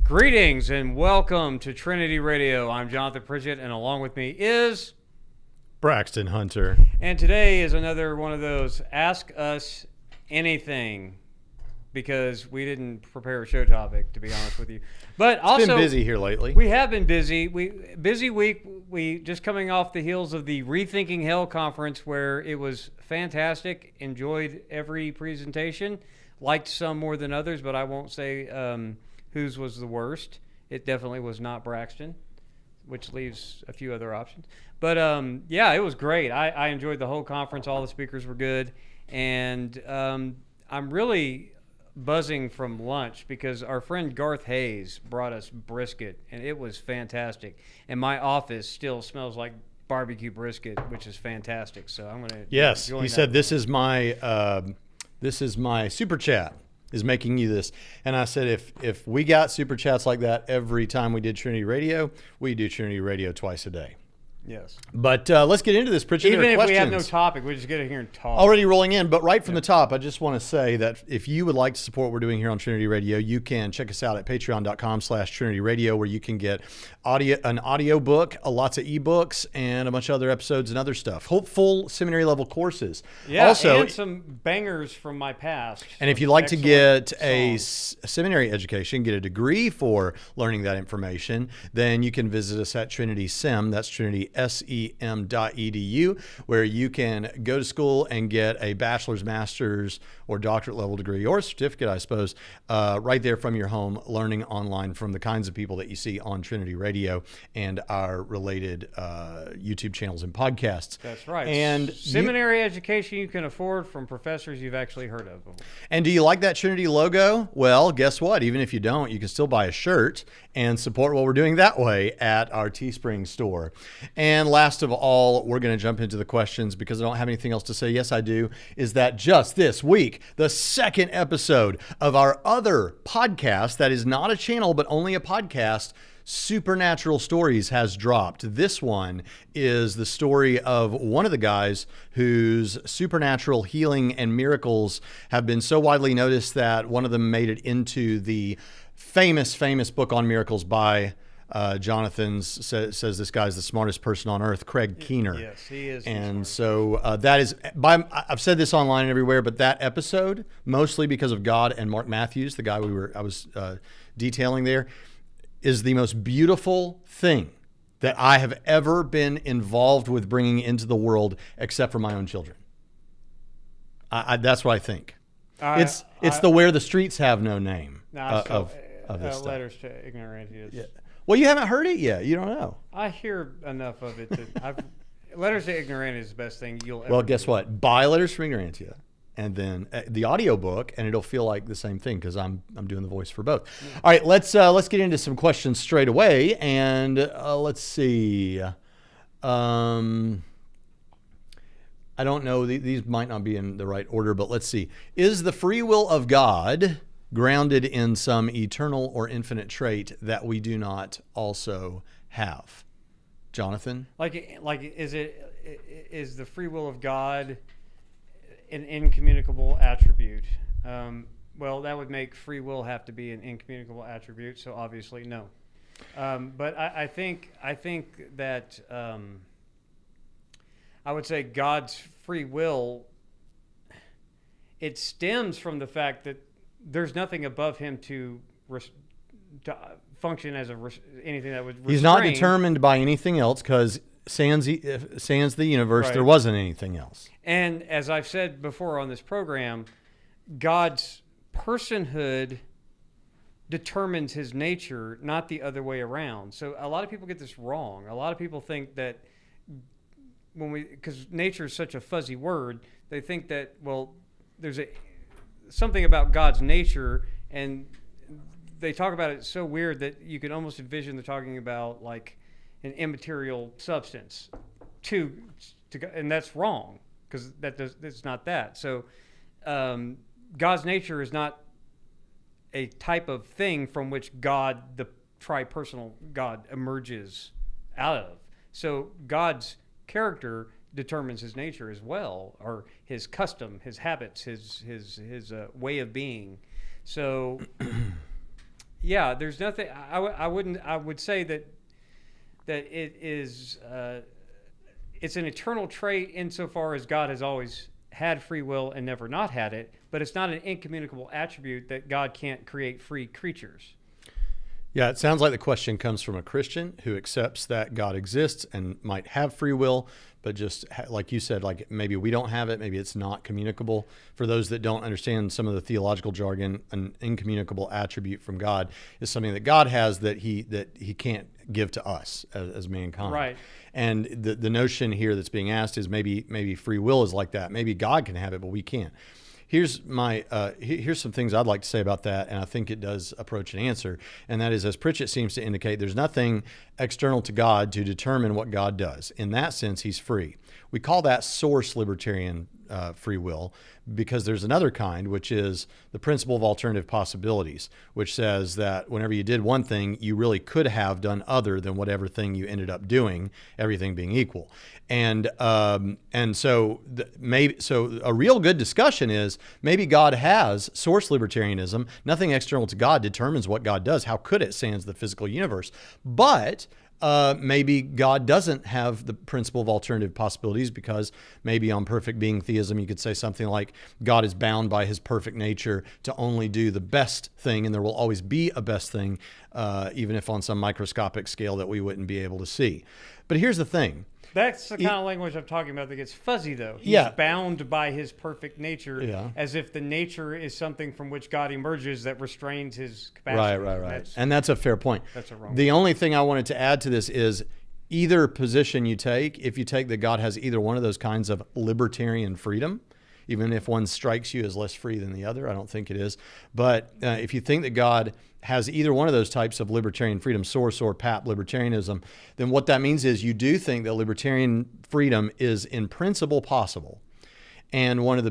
Greetings and welcome to Trinity Radio. I'm Jonathan Pritchett, and along with me is Braxton Hunter. And today is another one of those Ask Us Anything, because we didn't prepare a show topic, to be honest with you. But also, it's been busy here lately. We have been busy. Busy week. We just coming off the heels of the Rethinking Hell conference, where it was fantastic. Enjoyed every presentation. Liked some more than others, but I won't say whose was the worst. It definitely was not Braxton, which leaves a few other options. But yeah, it was great. I enjoyed the whole conference. All the speakers were good. And I'm really buzzing from lunch because our friend Garth Hayes brought us brisket, and it was fantastic. And my office still smells like barbecue brisket, which is fantastic. So I'm going to Yes, he said this is my super chat is making you this. And I said, if we got super chats like that every time we did Trinity Radio, we do Trinity Radio twice a day. Yes. But let's get into this, Pritchett. Even if we have no topic, we just get in here and talk. Already rolling in, but right from the top, I just want to say that if you would like to support what we're doing here on Trinity Radio, you can check us out at patreon.com/Trinity Radio, where you can get an audio book, lots of ebooks, and a bunch of other episodes and other stuff. Full seminary level courses. Yeah, also, and some bangers from my past. And if you'd like to get a seminary education, get a degree for learning that information, then you can visit us at Trinitysem. That's Trinitysem.edu, where you can go to school and get a bachelor's, master's, or doctorate level degree, or a certificate, I suppose, right there from your home, learning online from the kinds of people that you see on Trinity Radio and our related YouTube channels and podcasts. That's right. And seminary education you can afford from professors you've actually heard of before. And do you like that Trinity logo? Well, guess what? Even if you don't, you can still buy a shirt and support what we're doing that way at our Teespring store. And last of all, we're going to jump into the questions because I don't have anything else to say. Yes, I do. Is that just this week, the second episode of our other podcast that is not a channel, but only a podcast, Supernatural Stories, has dropped. This one is the story of one of the guys whose supernatural healing and miracles have been so widely noticed that one of them made it into the famous book on miracles by Jonathan says this guy's the smartest person on earth, Craig Keener. Yes, he is. And so that is, I've said this online and everywhere, but that episode, mostly because of God and Mark Matthews, the guy I was detailing there, is the most beautiful thing that I have ever been involved with bringing into the world, except for my own children. That's what I think. It's the Where the Streets Have No Name of this stuff. Letters to Ignorantius. Yeah. Well, you haven't heard it yet. You don't know. I hear enough of it that Letters to Ignorantius is the best thing you'll ever Well, guess do. what? Buy Letters from Ignorantia, and then the audio book, and it'll feel like the same thing because I'm doing the voice for both. Yeah. All right, let's get into some questions straight away, and let's see. I don't know; these might not be in the right order, but let's see. Is the free will of God grounded in some eternal or infinite trait that we do not also have? Jonathan? Is the free will of God an incommunicable attribute? Well, that would make free will have to be an incommunicable attribute, so obviously no. But I think that I would say God's free will, it stems from the fact that there's nothing above him to function as anything that would restrain. He's not determined by anything else because sans the universe, right. There wasn't anything else. And as I've said before on this program, God's personhood determines his nature, not the other way around. So a lot of people get this wrong. A lot of people think that because nature is such a fuzzy word, they think that, well, there's something about God's nature, and they talk about it so weird that you can almost envision they're talking about like an immaterial substance and that's wrong because it's not that. So God's nature is not a type of thing from which God, the tri-personal God, emerges out of. So God's character determines his nature as well, or his custom, his habits, his way of being. So, yeah, there's nothing. I wouldn't. I would say that it is. It's an eternal trait insofar as God has always had free will and never not had it, but it's not an incommunicable attribute that God can't create free creatures. Yeah, it sounds like the question comes from a Christian who accepts that God exists and might have free will, but just like you said, like maybe we don't have it, maybe it's not communicable. For those that don't understand some of the theological jargon, an incommunicable attribute from God is something that God has that he can't give to us as mankind. Right. And the notion here that's being asked is maybe free will is like that. Maybe God can have it, but we can't. Here's some things I'd like to say about that, and I think it does approach an answer, and that is, as Pritchett seems to indicate, there's nothing external to God to determine what God does. In that sense, he's free. We call that source libertarian free will, because there's another kind, which is the principle of alternative possibilities, which says that whenever you did one thing, you really could have done other than whatever thing you ended up doing, everything being equal. And so a real good discussion is maybe God has source libertarianism. Nothing external to God determines what God does. How could it, sans the physical universe? But maybe God doesn't have the principle of alternative possibilities, because maybe on perfect being theism, you could say something like God is bound by his perfect nature to only do the best thing, and there will always be a best thing, even if on some microscopic scale that we wouldn't be able to see. But here's the thing. That's the kind of language I'm talking about that gets fuzzy, though. He's bound by his perfect nature, as if the nature is something from which God emerges that restrains his capacity. Right. And that's a fair point. That's a wrong The only thing I wanted to add to this is either position you take, if you take that God has either one of those kinds of libertarian freedom, even if one strikes you as less free than the other, I don't think it is. But if you think that God has either one of those types of libertarian freedom, source or PAP libertarianism, then what that means is you do think that libertarian freedom is in principle possible. And one of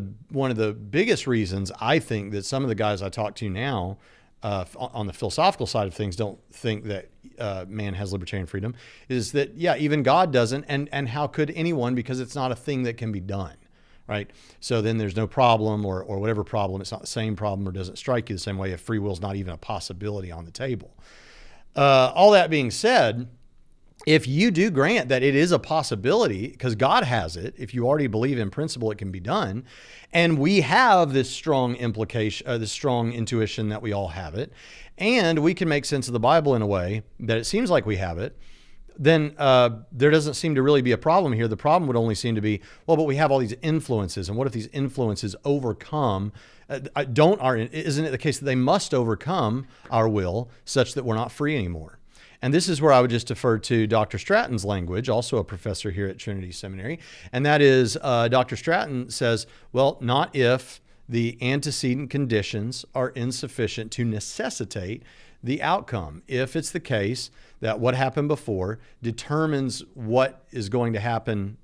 the biggest reasons I think that some of the guys I talk to now on the philosophical side of things don't think that man has libertarian freedom is that, even God doesn't. And how could anyone, because it's not a thing that can be done. Right. So then there's no problem or whatever problem. It's not the same problem or doesn't strike you the same way if free will is not even a possibility on the table. All that being said, if you do grant that it is a possibility because God has it, if you already believe in principle it can be done, and we have this strong implication, this strong intuition that we all have it, and we can make sense of the Bible in a way that it seems like we have it, then there doesn't seem to really be a problem here. The problem would only seem to be, well, but we have all these influences, and what if these influences overcome, isn't it the case that they must overcome our will such that we're not free anymore? And this is where I would just defer to Dr. Stratton's language, also a professor here at Trinity Seminary, and that is Dr. Stratton says, well, not if the antecedent conditions are insufficient to necessitate the outcome. If it's the case that what happened before determines what is going to happen,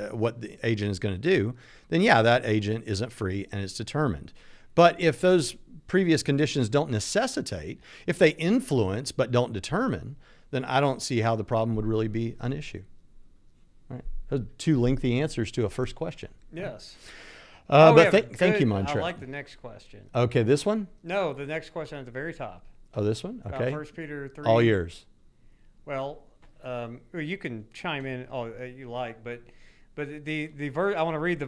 what the agent is going to do, then that agent isn't free and it's determined. But if those previous conditions don't necessitate, if they influence but don't determine, then I don't see how the problem would really be an issue. All right. Those are two lengthy answers to a first question. Yes. Thank you, Montre. I like the next question. Okay, this one? No, the next question at the very top. Oh, this one? Okay. 1 Peter 3. All yours. Well, you can chime in all you like, but the verse I want to read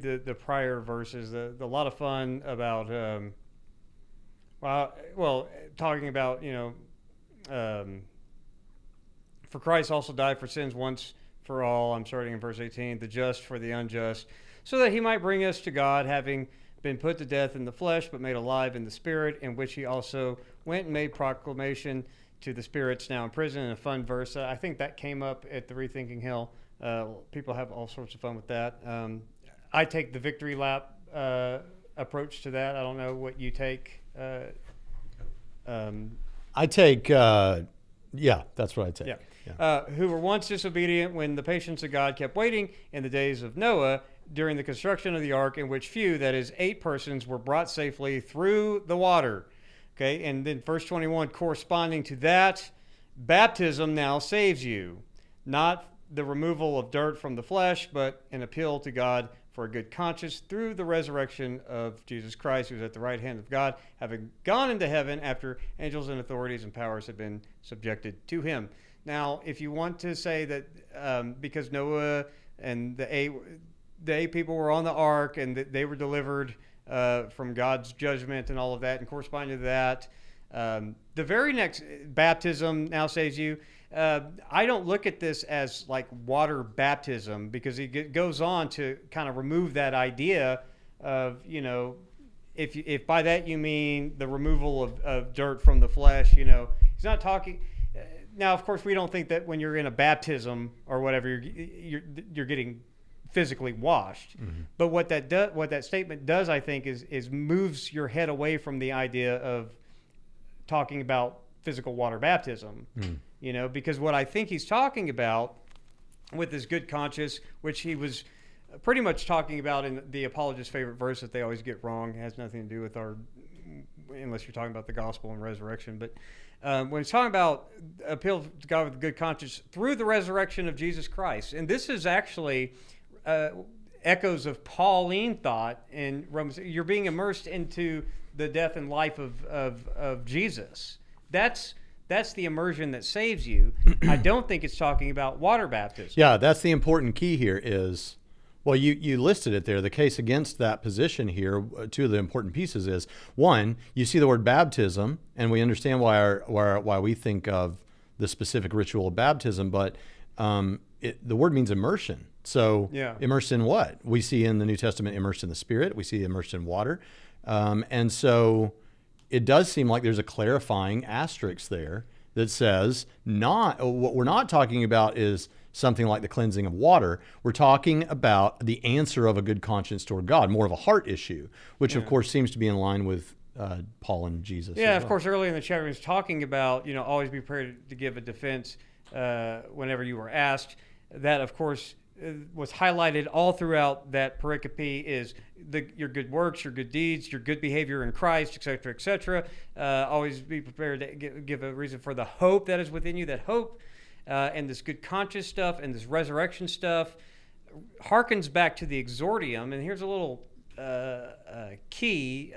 the prior verses. The lot of fun about talking about for Christ also died for sins once for all. I'm starting in verse 18. The just for the unjust, so that he might bring us to God, having been put to death in the flesh, but made alive in the spirit, in which he also went and made proclamation to the spirits now in prison. And a fun verse. I think that came up at the Rethinking Hell. People have all sorts of fun with that. I take the victory lap approach to that. I don't know what you take. I take, that's what I take. Who were once disobedient when the patience of God kept waiting in the days of Noah during the construction of the ark, in which few, that is 8 persons, were brought safely through the water. Okay, and then verse 21, corresponding to that, baptism now saves you, not the removal of dirt from the flesh, but an appeal to God for a good conscience through the resurrection of Jesus Christ, who is at the right hand of God, having gone into heaven after angels and authorities and powers have been subjected to him. Now, if you want to say that because Noah and the eight people were on the ark and that they were delivered from God's judgment and all of that, and corresponding to that, the very next baptism now saves you. I don't look at this as like water baptism, because he goes on to kind of remove that idea of, if by that you mean the removal of dirt from the flesh, he's not talking. Now, of course, we don't think that when you're in a baptism or whatever, you're getting physically washed. Mm-hmm. But what that statement does, I think, is moves your head away from the idea of talking about physical water baptism. Because what I think he's talking about with his good conscience, which he was pretty much talking about in the apologist's favorite verse that they always get wrong, it has nothing to do with unless you're talking about the gospel and resurrection. But when he's talking about appeal to God with a good conscience through the resurrection of Jesus Christ, and this is actually echoes of Pauline thought in Romans. You're being immersed into the death and life of Jesus. That's the immersion that saves you. I don't think it's talking about water baptism. Yeah, that's the important key here is, well, you listed it there. The case against that position here, two of the important pieces is, one, you see the word baptism, and we understand why we think of the specific ritual of baptism, but the word means immersion. So immersed in what? We see in the New Testament immersed in the Spirit. We see immersed in water. And so it does seem like there's a clarifying asterisk there that says what we're not talking about is something like the cleansing of water. We're talking about the answer of a good conscience toward God, more of a heart issue, which of course seems to be in line with Paul and Jesus. Yeah, of course, earlier in the chapter, he was talking about, always be prepared to give a defense whenever you were asked. That, of course, was highlighted all throughout that pericope is your good works, your good deeds, your good behavior in Christ, etc., etc. Always be prepared to give a reason for the hope that is within you. That hope and this good conscience stuff and this resurrection stuff harkens back to the exordium. And here's a little key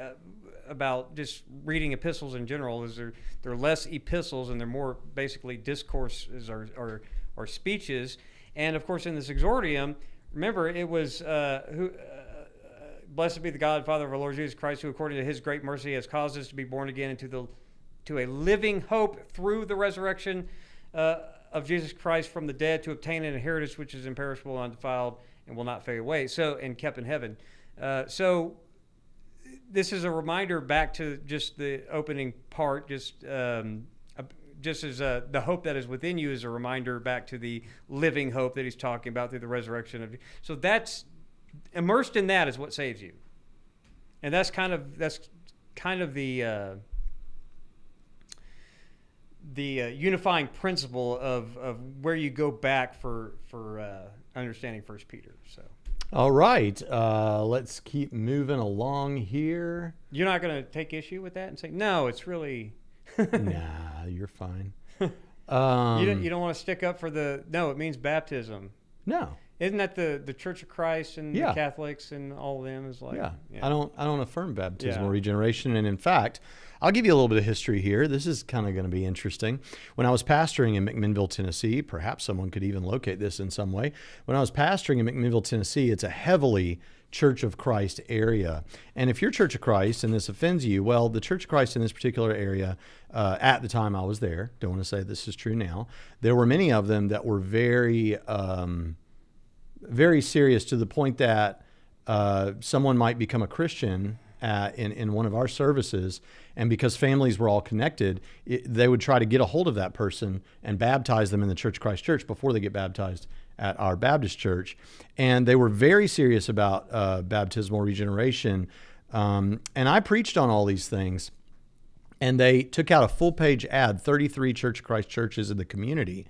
about just reading epistles in general: is they're less epistles and they're more basically discourses or speeches. And of course, in this exordium, remember it was blessed be the God and Father of our Lord Jesus Christ, who according to his great mercy has caused us to be born again into a living hope through the resurrection of Jesus Christ from the dead, to obtain an inheritance which is imperishable, undefiled, and will not fade away. And kept in heaven. So this is a reminder back to just the opening part, just as the hope that is within you is a reminder back to the living hope that he's talking about through the resurrection of. So that's immersed in that is what saves you, and that's kind of the unifying principle of where you go back for understanding 1 Peter. So. All right, let's keep moving along here. You're not going to take issue with that and say no, it's really. Nah, you're fine. You don't want to stick up for it means baptism. No. Isn't that the Church of Christ and the Catholics and all of them is like? Yeah. I don't affirm baptismal regeneration. And in fact, I'll give you a little bit of history here. This is kind of going to be interesting. When I was pastoring in McMinnville, Tennessee, perhaps someone could even locate this in some way. When I was pastoring in McMinnville, Tennessee, it's a heavily Church of Christ area. And if you're Church of Christ and this offends you, well, the Church of Christ in this particular area, at the time I was there, don't want to say this is true now, there were many of them that were very, very serious, to the point that someone might become a Christian in one of our services, and because families were all connected, they would try to get a hold of that person and baptize them in the Church of Christ Church before they get baptized at our Baptist church. And they were very serious about baptismal regeneration. And I preached on all these things, and they took out a full-page ad, 33 Church of Christ churches in the community.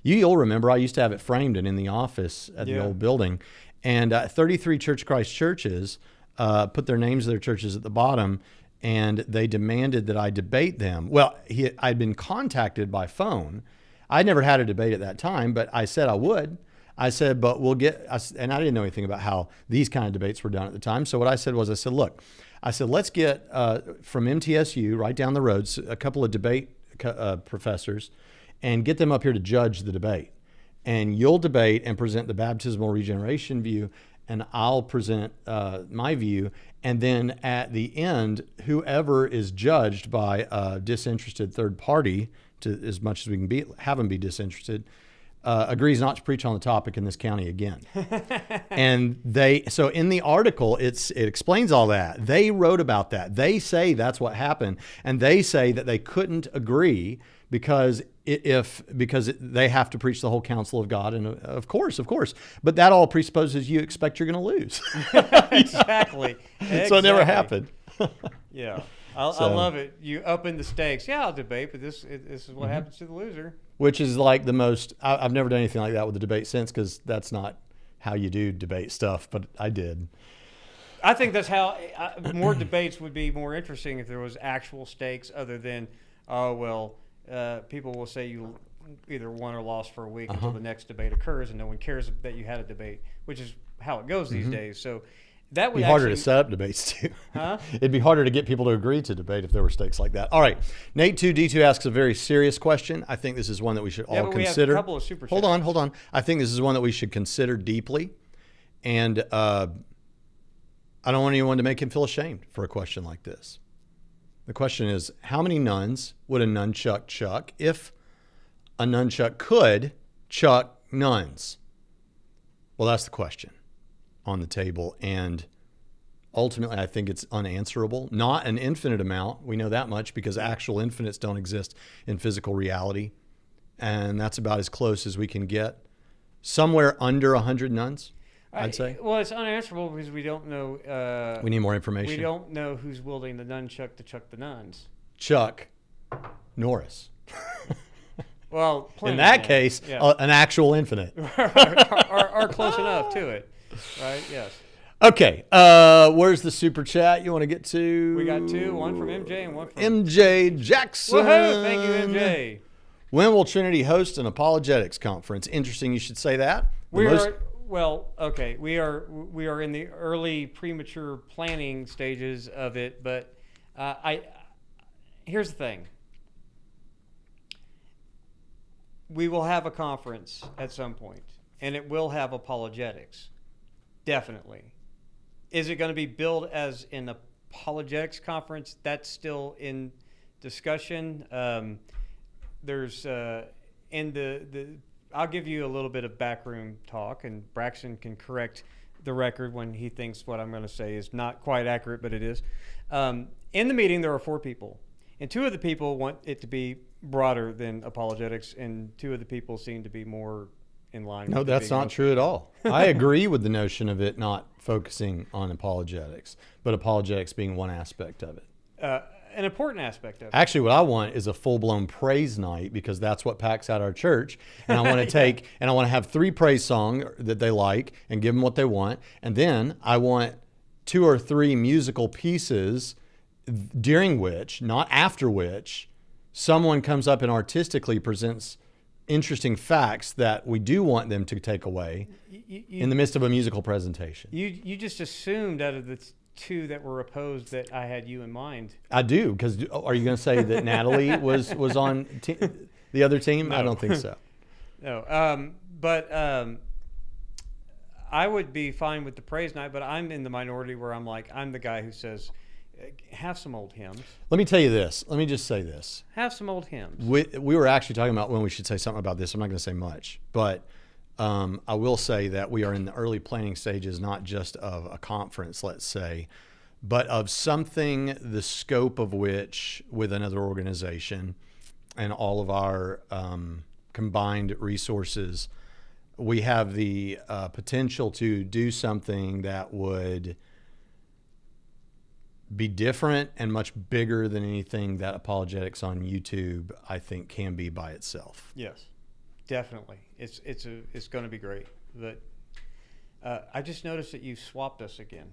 You'll remember I used to have it framed and in the office at the old building. And 33 Church of Christ churches put their names of their churches at the bottom, and they demanded that I debate them. Well, I'd been contacted by phone. I'd never had a debate at that time, but I said I would. I said, but we'll get, and I didn't know anything about how these kind of debates were done at the time. So what I said was, look, let's get from MTSU right down the road, a couple of debate professors, and get them up here to judge the debate. And you'll debate and present the baptismal regeneration view, and I'll present my view. And then at the end, whoever is judged by a disinterested third party, to as much as we can have them be disinterested, agrees not to preach on the topic in this county again. And so in the article, it explains all that. They wrote about that. They say that's what happened. And they say that they couldn't agree because they have to preach the whole counsel of God. And of course. But that all presupposes you expect you're going to lose. Exactly. So it never happened. Yeah. I love it. You up in the stakes. Yeah, I'll debate, but this is what happens to the loser. Which is like the most, I've never done anything like that with a debate since, because that's not how you do debate stuff, but I did. I think that's how more debates would be more interesting if there was actual stakes other than, people will say you either won or lost for a week until the next debate occurs, and no one cares that you had a debate, which is how it goes these days. So that would be harder to set up debates too. Huh? It'd be harder to get people to agree to debate if there were stakes like that. All right, Nate 2D2 asks a very serious question. I think this is one that we should all consider. We have a couple of super chats. Hold on. I think this is one that we should consider deeply, and I don't want anyone to make him feel ashamed for a question like this. The question is, how many nuns would a nunchuck chuck if a nunchuck could chuck nuns? Well, that's the question on the table, and ultimately I think it's unanswerable. Not an infinite amount, we know that much, because actual infinites don't exist in physical reality, and that's about as close as we can get. Somewhere under 100 nuns, I'd say. Well, it's unanswerable because we don't know. We need more information. We don't know who's wielding the nunchuck to chuck the nuns. Chuck Norris. Well, in that case, an actual infinite. or close enough to it. Right, yes. Okay, where's the super chat you want to get to? We got two, one from MJ and one from MJ Jackson. Woohoo, thank you, MJ. When will Trinity host an apologetics conference? Interesting you should say that. We are in the early premature planning stages of it, but here's the thing. We will have a conference at some point, and it will have apologetics. Definitely. Is it going to be billed as an apologetics conference? That's still in discussion. There's I'll give you a little bit of backroom talk, and Braxton can correct the record when he thinks what I'm going to say is not quite accurate, but it is. In the meeting, there are 4 people, and 2 of the people want it to be broader than apologetics, and 2 of the people seem to be more in line. No, that's not true at all. I agree with the notion of it not focusing on apologetics, but apologetics being one aspect of it. An important aspect of it. Actually, what I want is a full-blown praise night, because that's what packs out our church. And I want to and I want to have 3 praise songs that they like and give them what they want. And then I want 2 or 3 musical pieces during which, not after which, someone comes up and artistically presents interesting facts that we do want them to take away in the midst of a musical presentation. You just assumed out of the 2 that were opposed that I had you in mind. I do, because are you going to say that Natalie was on the other team? No. I don't think so. No, but I would be fine with the praise night, but I'm in the minority where I'm the guy who says, have some old hymns. Let me tell you this. Let me just say this. Have some old hymns. We were actually talking about when we should say something about this. I'm not going to say much, but I will say that we are in the early planning stages, not just of a conference, let's say, but of something the scope of which, with another organization and all of our combined resources, we have the potential to do something that would be different and much bigger than anything that apologetics on YouTube, I think, can be by itself. Yes, definitely. It's going to be great. But I just noticed that you swapped us again.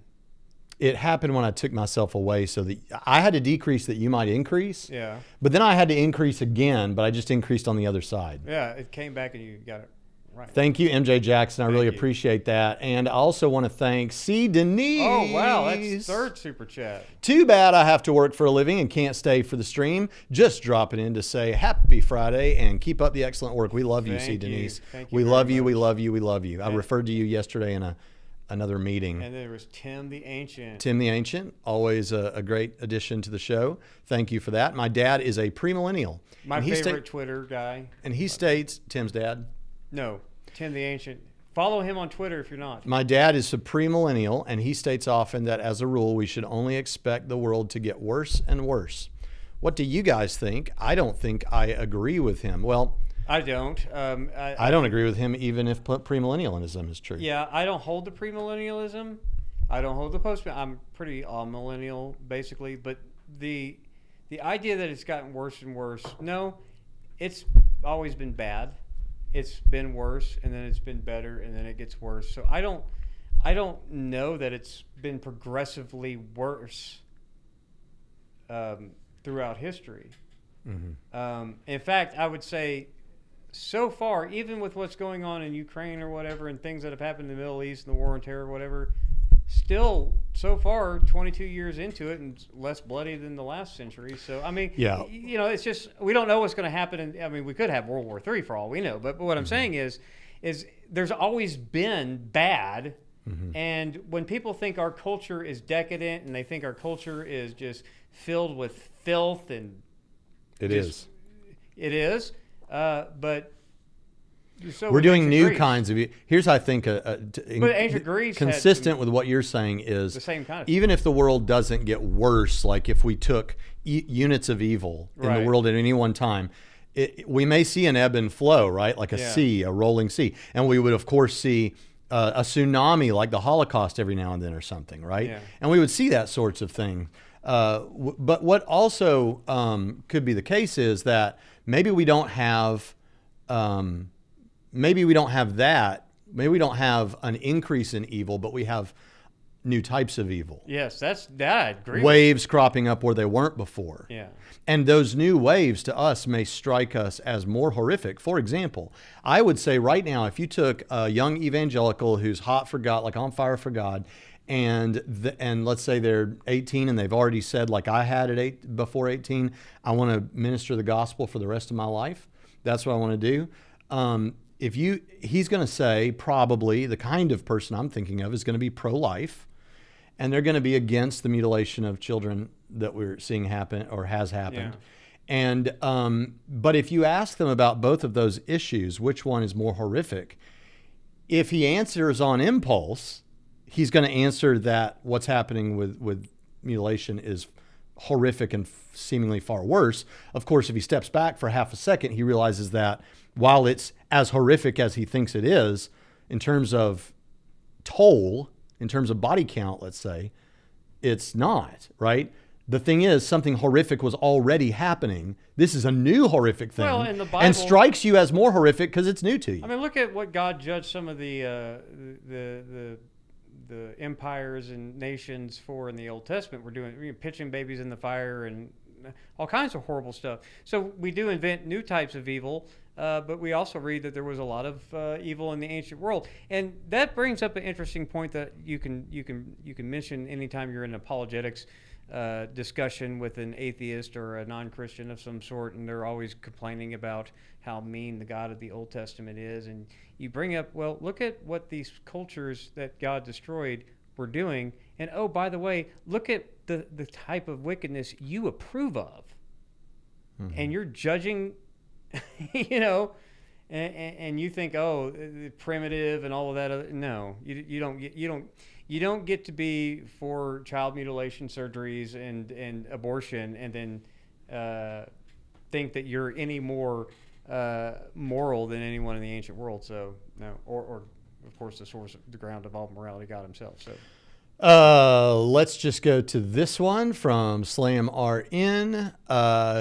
It happened when I took myself away, so that I had to decrease that you might increase. Yeah. But then I had to increase again, but I just increased on the other side. Yeah, it came back and you got it right. Thank you, MJ Jackson. I really you. appreciate that. And I also want to thank C. Denise. Oh, wow. That's third super chat. Too bad I have to work for a living and can't stay for the stream. Just dropping in to say happy Friday and keep up the excellent work. We love you, C. Denise. Thank you We love you. much. We love you. We love you. I referred to you yesterday in another meeting. And there was Tim the Ancient. Tim the Ancient, always a great addition to the show. Thank you for that. My dad is a premillennial. My favorite Twitter guy. And he states, Tim's dad? No, Tim the Ancient. Follow him on Twitter if you're not. My dad is a premillennial, and he states often that as a rule, we should only expect the world to get worse and worse. What do you guys think? I don't think I agree with him. Well, I don't. I don't agree with him even if premillennialism is true. Yeah, I don't hold the premillennialism. I don't hold the post. I'm pretty millennial, basically. But the idea that it's gotten worse and worse, no, it's always been bad. It's been worse, and then it's been better, and then it gets worse. So I don't know that it's been progressively worse throughout history. Mm-hmm. In fact, I would say so far, even with what's going on in Ukraine or whatever, and things that have happened in the Middle East and the war on terror or whatever, still so far 22 years into it and less bloody than the last century. So I mean, yeah, it's just we don't know what's going to happen. And I mean, we could have World War III for all we know. But what I'm saying is there's always been bad. Mm-hmm. And when people think our culture is decadent and they think our culture is just filled with filth and it is. But so we're doing new Greece. kinds of. Here's how I think. But ancient Greece consistent with what you're saying is the same kind of even if the world doesn't get worse, like if we took units of evil in the world at any one time, we may see an ebb and flow, right? Like a sea, a rolling sea, and we would of course see a tsunami like the Holocaust every now and then or something, right? Yeah. And we would see that sorts of thing. But what also could be the case is that maybe we don't have that. Maybe we don't have an increase in evil, but we have new types of evil. Yes, that I agree. Waves cropping up where they weren't before. Yeah. And those new waves to us may strike us as more horrific. For example, I would say right now, if you took a young evangelical who's hot for God, like on fire for God, and let's say they're 18 and they've already said, like I had before 18, I want to minister the gospel for the rest of my life. That's what I want to do. He's going to say probably the kind of person I'm thinking of is going to be pro-life, and they're going to be against the mutilation of children that we're seeing happen or has happened. Yeah. And but if you ask them about both of those issues, which one is more horrific? If he answers on impulse, he's going to answer that what's happening with mutilation is horrific and seemingly far worse. Of course, if he steps back for half a second, he realizes that while it's as horrific as he thinks it is, in terms of toll, in terms of body count, let's say, it's not, right? The thing is, something horrific was already happening. This is a new horrific thing, well, in the Bible, and strikes you as more horrific because it's new to you. I mean, look at what God judged some of the empires and nations for in the Old Testament. We're doing pitching babies in the fire and all kinds of horrible stuff. So we do invent new types of evil, but we also read that there was a lot of evil in the ancient world, and that brings up an interesting point that you can mention anytime you're in an apologetics discussion with an atheist or a non-Christian of some sort, and they're always complaining about how mean the God of the Old Testament is, and you bring up, well, look at what these cultures that God destroyed were doing, and oh, by the way, look at the type of wickedness you approve of, and you're judging, and you think, oh, primitive and all of that. No, you don't get to be for child mutilation surgeries and abortion, and then think that you're any more moral than anyone in the ancient world. So no, or of course the ground of all morality, God Himself. So. Let's just go to this one from Slam RN,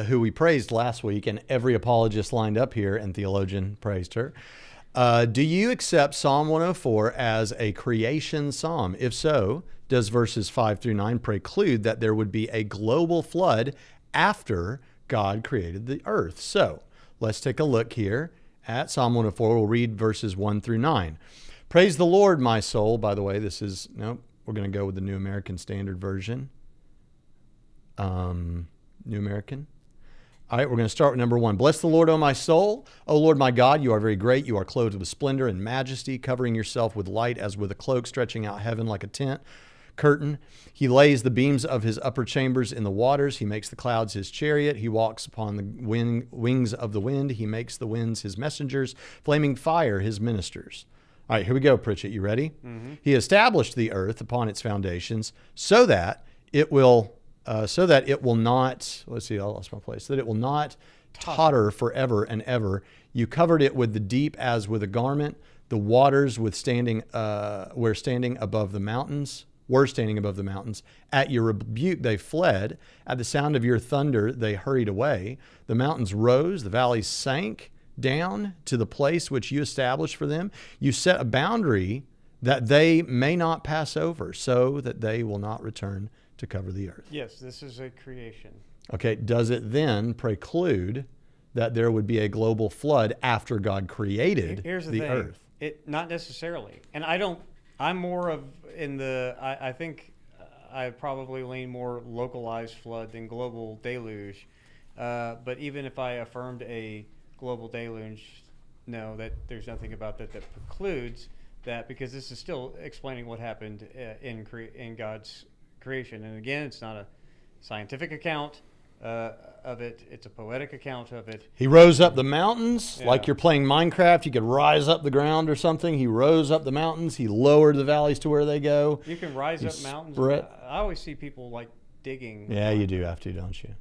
who we praised last week, and every apologist lined up here and theologian praised her. Do you accept Psalm 104 as a creation psalm? If so, does verses 5-9 preclude that there would be a global flood after God created the earth? So let's take a look here at Psalm 104. We'll read verses 1 through 9. Praise the Lord, my soul. By the way, we're going to go with the New American Standard Version. New American. All right, we're going to start with number 1. Bless the Lord, O my soul. O Lord my God, you are very great. You are clothed with splendor and majesty, covering yourself with light as with a cloak, stretching out heaven like a tent curtain. He lays the beams of his upper chambers in the waters. He makes the clouds his chariot. He walks upon the wings of the wind. He makes the winds his messengers, flaming fire his ministers. All right, here we go, Pritchett. You ready? Mm-hmm. He established the earth upon its foundations so that it will not, let's see, I lost my place, so that it will not totter forever and ever. You covered it with the deep as with a garment. The waters were standing above the mountains. At your rebuke they fled. At the sound of your thunder they hurried away. The mountains rose, the valleys sank down to the place which you established for them. You set a boundary that they may not pass over, so that they will not return to cover the earth. Yes, this is a creation. Okay, does it then preclude that there would be a global flood after God created Here's the thing. earth? Not necessarily. And I'm more of I think I probably lean more localized flood than global deluge. But even if I affirmed a global deluge, no, that there's nothing about that precludes that, because this is still explaining what happened in God's creation. And again, it's not a scientific account of it. It's a poetic account of it. He rose up the mountains, Yeah. like you're playing Minecraft. You could rise up the ground or something. He rose up the mountains. He lowered the valleys to where they go. You can rise up mountains. I always see people like digging. Yeah, you do have to, don't you?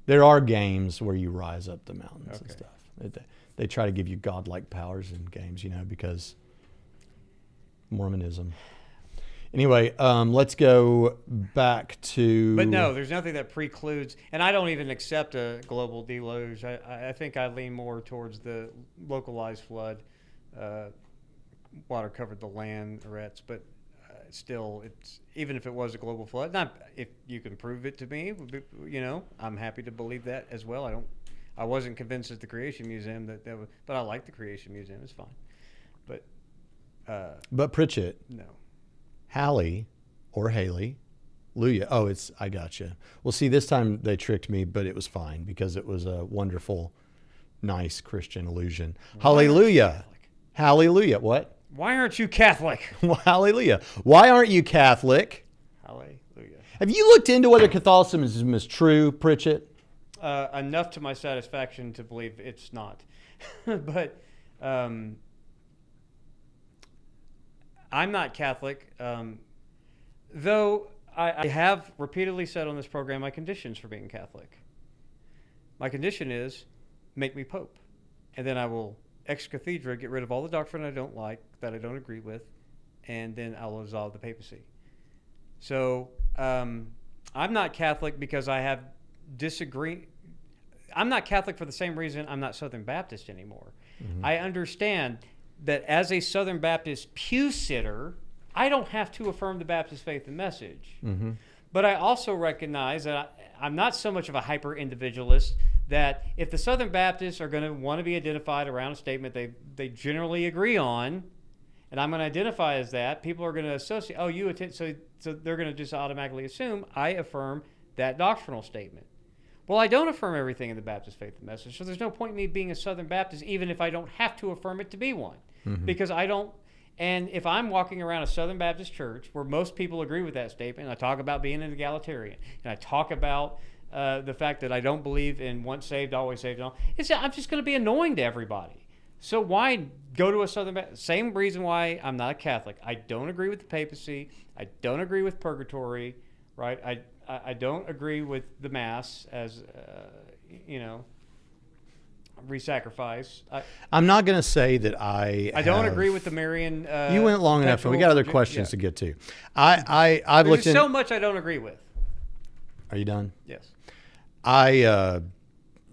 There are games where you rise up the mountains and stuff. They try to give you godlike powers in games, because Mormonism. Anyway, let's go back to... But no, there's nothing that precludes, and I don't even accept a global deluge. I think I lean more towards the localized flood. Water covered the land, but still, it's even if it was a global flood, not if you can prove it to me, I'm happy to believe that as well. I wasn't convinced at the Creation Museum that was, but I like the Creation Museum. It's fine. But Pritchett... No. Hallie or Haley, Luya. Oh, I gotcha. Well, see, this time they tricked me, but it was fine because it was a wonderful, nice Christian illusion. Hallelujah. Hallelujah. What? Why aren't you Catholic? Well, hallelujah. Why aren't you Catholic? Hallelujah. Have you looked into whether Catholicism is true, Pritchett? Enough to my satisfaction to believe it's not. But I'm not Catholic, though I have repeatedly said on this program my conditions for being Catholic. My condition is make me Pope, and then I will ex cathedra get rid of all the doctrine I don't like, that I don't agree with, and then I'll absolve the papacy. So I'm not Catholic because I have disagree. I'm not Catholic for the same reason I'm not Southern Baptist anymore. Mm-hmm. I understand that as a Southern Baptist pew sitter, I don't have to affirm the Baptist faith and message. Mm-hmm. But I also recognize that I'm not so much of a hyper-individualist that if the Southern Baptists are going to want to be identified around a statement they generally agree on, and I'm going to identify as that, people are going to associate, you attend, so they're going to just automatically assume I affirm that doctrinal statement. Well, I don't affirm everything in the Baptist faith and message, so there's no point in me being a Southern Baptist, even if I don't have to affirm it to be one. Mm-hmm. Because I don't, and if I'm walking around a Southern Baptist church where most people agree with that statement, and I talk about being an egalitarian, and I talk about the fact that I don't believe in once saved, always saved, I'm just going to be annoying to everybody. So why go to a Southern Baptist? Same reason why I'm not a Catholic. I don't agree with the papacy. I don't agree with purgatory, right? I don't agree with the Mass as, re-sacrifice. I'm not going to say that I don't agree with the Marian. You went long enough, and we got other questions to get to. I've looked in so much I don't agree with. Are you done? Yes. I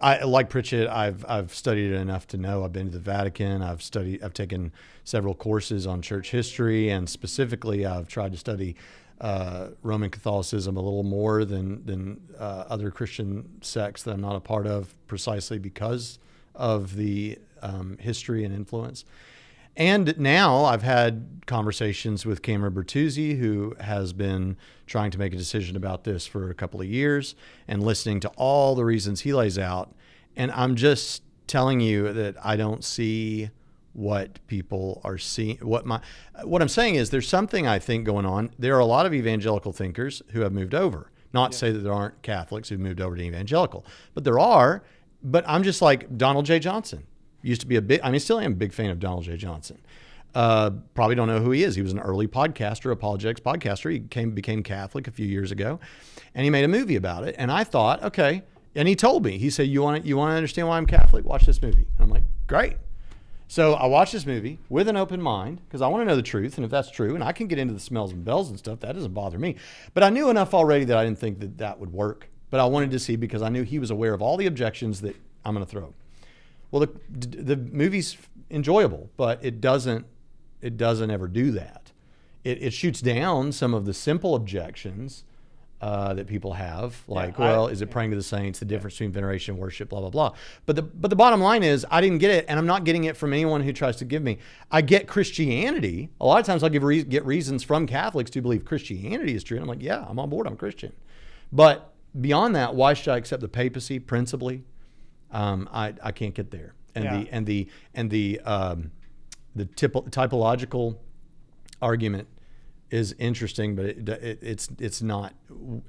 like Pritchett. I've studied it enough to know. I've been to the Vatican. I've taken several courses on church history, and specifically, I've tried to study Roman Catholicism a little more than other Christian sects that I'm not a part of, precisely because of the history and influence. And now I've had conversations with Cameron Bertuzzi, who has been trying to make a decision about this for a couple of years, and listening to all the reasons he lays out. And I'm just telling you that I don't see what people are seeing. What I'm saying is there's something I think going on. There are a lot of evangelical thinkers who have moved over. Not to say that there aren't Catholics who've moved over to evangelical, but there are. But I'm just like Donald J. Johnson. Used to be still am a big fan of Donald J. Johnson. Probably don't know who he is. He was an early podcaster, apologetics podcaster. He became Catholic a few years ago, and he made a movie about it. And I thought, okay. And he told me, he said, you want to understand why I'm Catholic? Watch this movie. And I'm like, great. So I watched this movie with an open mind because I want to know the truth. And if that's true, and I can get into the smells and bells and stuff, that doesn't bother me. But I knew enough already that I didn't think that would work. But I wanted to see because I knew he was aware of all the objections that I'm going to throw. Well, the movie's enjoyable, but it doesn't ever do that. It shoots down some of the simple objections that people have, like, is it praying to the saints, the difference between veneration and worship, blah, blah, blah. But the bottom line is I didn't get it, and I'm not getting it from anyone who tries to give me. I get Christianity. A lot of times I'll get reasons from Catholics to believe Christianity is true, and I'm like, yeah, I'm on board, I'm Christian. But beyond that, why should I accept the papacy principally? I can't get there. And the typological argument is interesting, but it's not.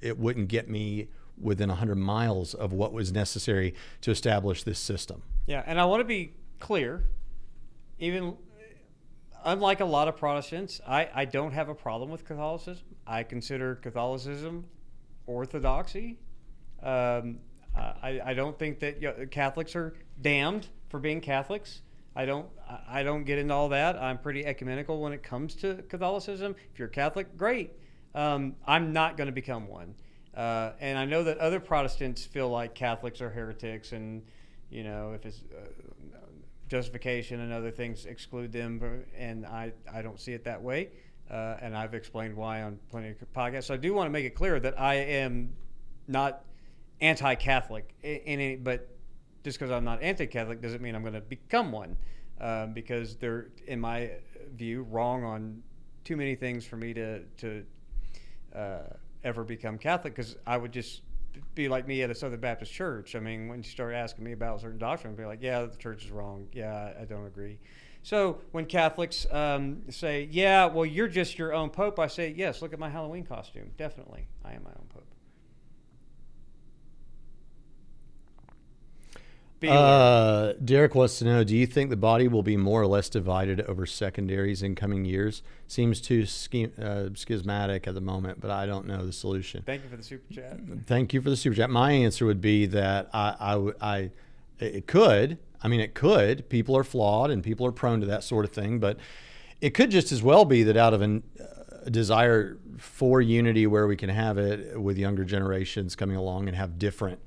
It wouldn't get me within 100 miles of what was necessary to establish this system. Yeah, and I want to be clear. Even unlike a lot of Protestants, I don't have a problem with Catholicism. I consider Catholicism orthodoxy. I don't think that Catholics are damned for being Catholics. I don't get into all that. I'm pretty ecumenical when it comes to Catholicism. If you're a Catholic, great. I'm not going to become one. And I know that other Protestants feel like Catholics are heretics, and if it's justification and other things exclude them. And I don't see it that way. And I've explained why on plenty of podcasts. So I do want to make it clear that I am not anti-Catholic but just because I'm not anti-Catholic doesn't mean I'm going to become one, because they're, in my view, wrong on too many things for me to ever become Catholic, because I would just be like me at a Southern Baptist church. I mean, when you start asking me about certain doctrine, I'd be like, yeah, the church is wrong. Yeah, I don't agree. So when Catholics say, yeah, well, you're just your own pope, I say, yes, look at my Halloween costume. Definitely, I am my own pope. Derek wants to know, do you think the body will be more or less divided over secondaries in coming years? Seems too schismatic at the moment, but I don't know the solution. Thank you for the super chat. Thank you for the super chat. My answer would be that it could. I mean, it could. People are flawed and people are prone to that sort of thing, but it could just as well be that out of a desire for unity where we can have it with younger generations coming along and have different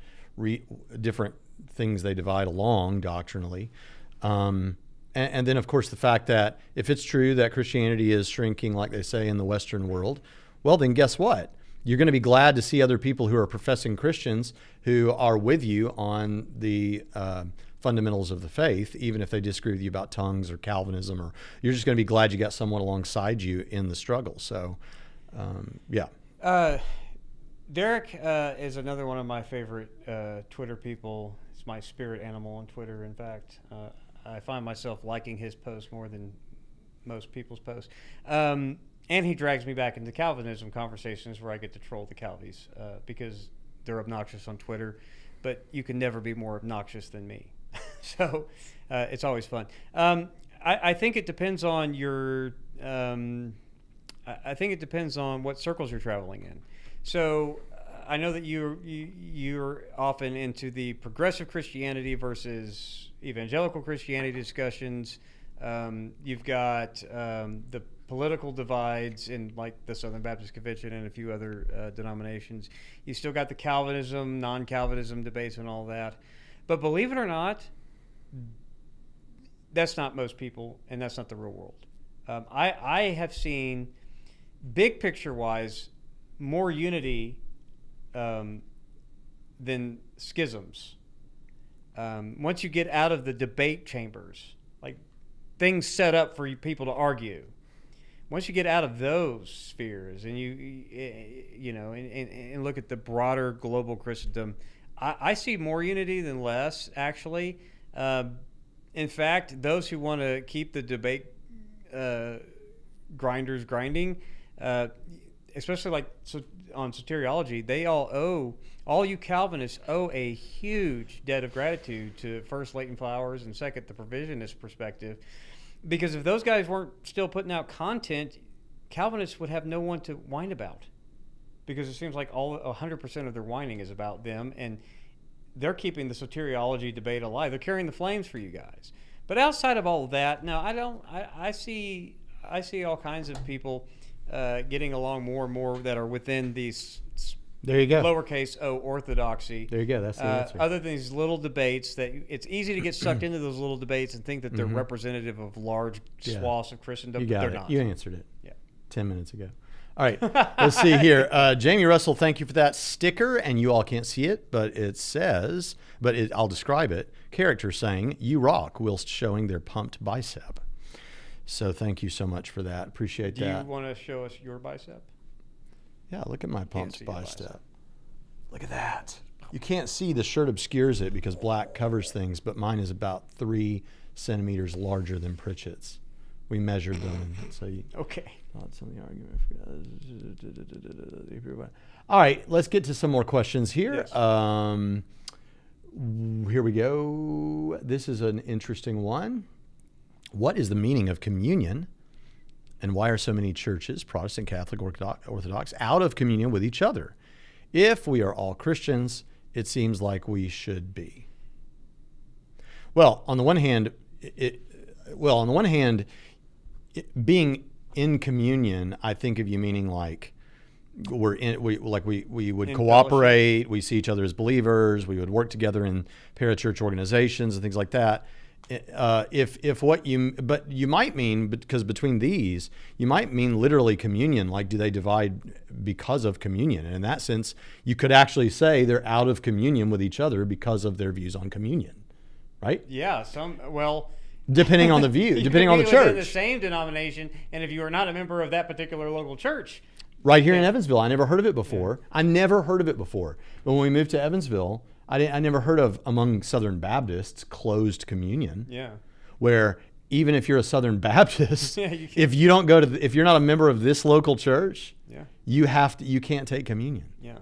things they divide along doctrinally. And then, of course, the fact that if it's true that Christianity is shrinking, like they say in the Western world, well, then guess what? You're going to be glad to see other people who are professing Christians who are with you on the fundamentals of the faith, even if they disagree with you about tongues or Calvinism, or you're just going to be glad you got someone alongside you in the struggle. So, yeah. Derek is another one of my favorite Twitter people. It's my spirit animal on Twitter, in fact. I find myself liking his posts more than most people's posts. And he drags me back into Calvinism conversations where I get to troll the Calvies because they're obnoxious on Twitter. But you can never be more obnoxious than me. So it's always fun. I think it depends on your... I think it depends on what circles you're traveling in. So I know that you're often into the progressive Christianity versus evangelical Christianity discussions. You've got the political divides in like the Southern Baptist Convention and a few other denominations. You still got the Calvinism, non-Calvinism debates and all that. But believe it or not, that's not most people, and that's not the real world. I have seen, big picture-wise, more unity than schisms. once you get out of the debate chambers, like things set up for people to argue, once you get out of those spheres and and look at the broader global Christendom, I see more unity than less, actually. In fact, those who want to keep the debate grinders grinding, especially on soteriology, all you Calvinists owe a huge debt of gratitude to first Leighton Flowers and second the provisionist perspective. Because if those guys weren't still putting out content, Calvinists would have no one to whine about. Because it seems like 100% of their whining is about them, and they're keeping the soteriology debate alive. They're carrying the flames for you guys. But outside of all of that, no, I don't. I see all kinds of people getting along more and more that are within these. There you go. Lowercase o orthodoxy. There you go. That's the answer. Other than these little debates, that it's easy to get sucked into those little debates and think that they're representative of large swaths of Christendom. You got they're it. not. You answered it. Yeah. 10 minutes ago. All right. Let's see here. Jamie Russell, thank you for that sticker. And you all can't see it, but it says, I'll describe it. Character saying, "You rock," whilst showing their pumped bicep. So thank you so much for that. Appreciate that. Do you want to show us your bicep? Yeah, look at my pumped bicep. bicep. Look at that. You can't see, the shirt obscures it because black covers things, but mine is about 3 centimeters larger than Pritchett's. We measured them. So okay. Some of the argument. All right, let's get to some more questions here. Yes. Here we go. This is an interesting one. What is the meaning of communion? And why are so many churches, Protestant, Catholic, Orthodox, out of communion with each other? If we are all Christians, it seems like we should be. Well, on the one hand, being in communion, I think of you meaning like we would in cooperate, fellowship. We see each other as believers, we would work together in parachurch organizations and things like that. But you might mean, because between these, you might mean literally communion. Like, do they divide because of communion? And in that sense, you could actually say they're out of communion with each other because of their views on communion, right? Yeah. Depending on the view, depending on the church. Within the same denomination, and if you are not a member of that particular local church. Right here in Evansville, I never heard of it before. Yeah. I never heard of it before. But when we moved to Evansville, I never heard of, among Southern Baptists, closed communion. Yeah. Where even if you're a Southern Baptist, if you're not a member of this local church, you can't take communion. Yeah.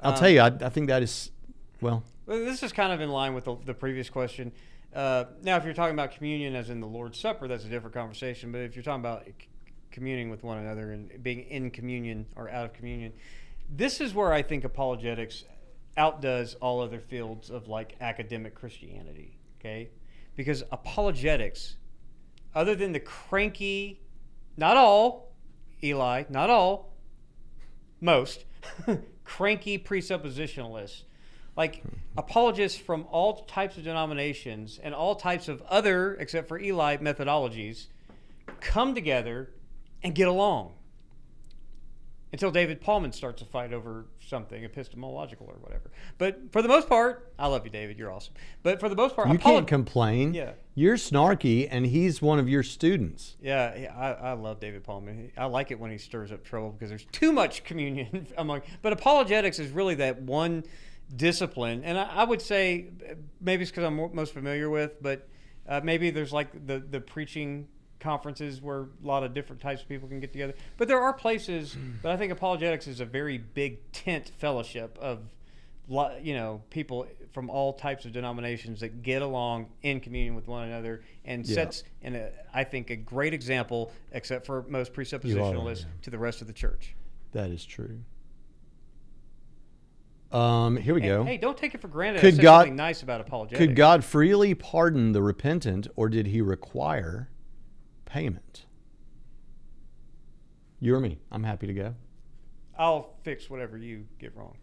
I'll tell you, I think that is, well. This is kind of in line with the previous question. Now, if you're talking about communion as in the Lord's Supper, that's a different conversation. But if you're talking about communing with one another and being in communion or out of communion, this is where I think apologetics outdoes all other fields of like academic Christianity. Okay, because apologetics, other than the cranky, not all, Eli, not all, most cranky presuppositionalists. Like apologists from all types of denominations and all types of other, except for Eli, methodologies, come together and get along. Until David Paulman starts a fight over something epistemological or whatever. But for the most part, I love you, David. You're awesome. But for the most part, you can't complain. Yeah, you're snarky, and he's one of your students. Yeah, I love David Paulman. I like it when he stirs up trouble because there's too much communion among. But apologetics is really that one discipline, and I would say maybe it's because I'm most familiar with, but maybe there's like the preaching conferences where a lot of different types of people can get together. But there are places, but I think apologetics is a very big tent fellowship of people from all types of denominations that get along in communion with one another and sets, I think, a great example, except for most presuppositionalists, to the rest of the church. That is true. Here we go. Hey, don't take it for granted. Could I said God, something nice about apologetics. Could God freely pardon the repentant, or did he require payment? You or me? I'm happy to go. I'll fix whatever you get wrong.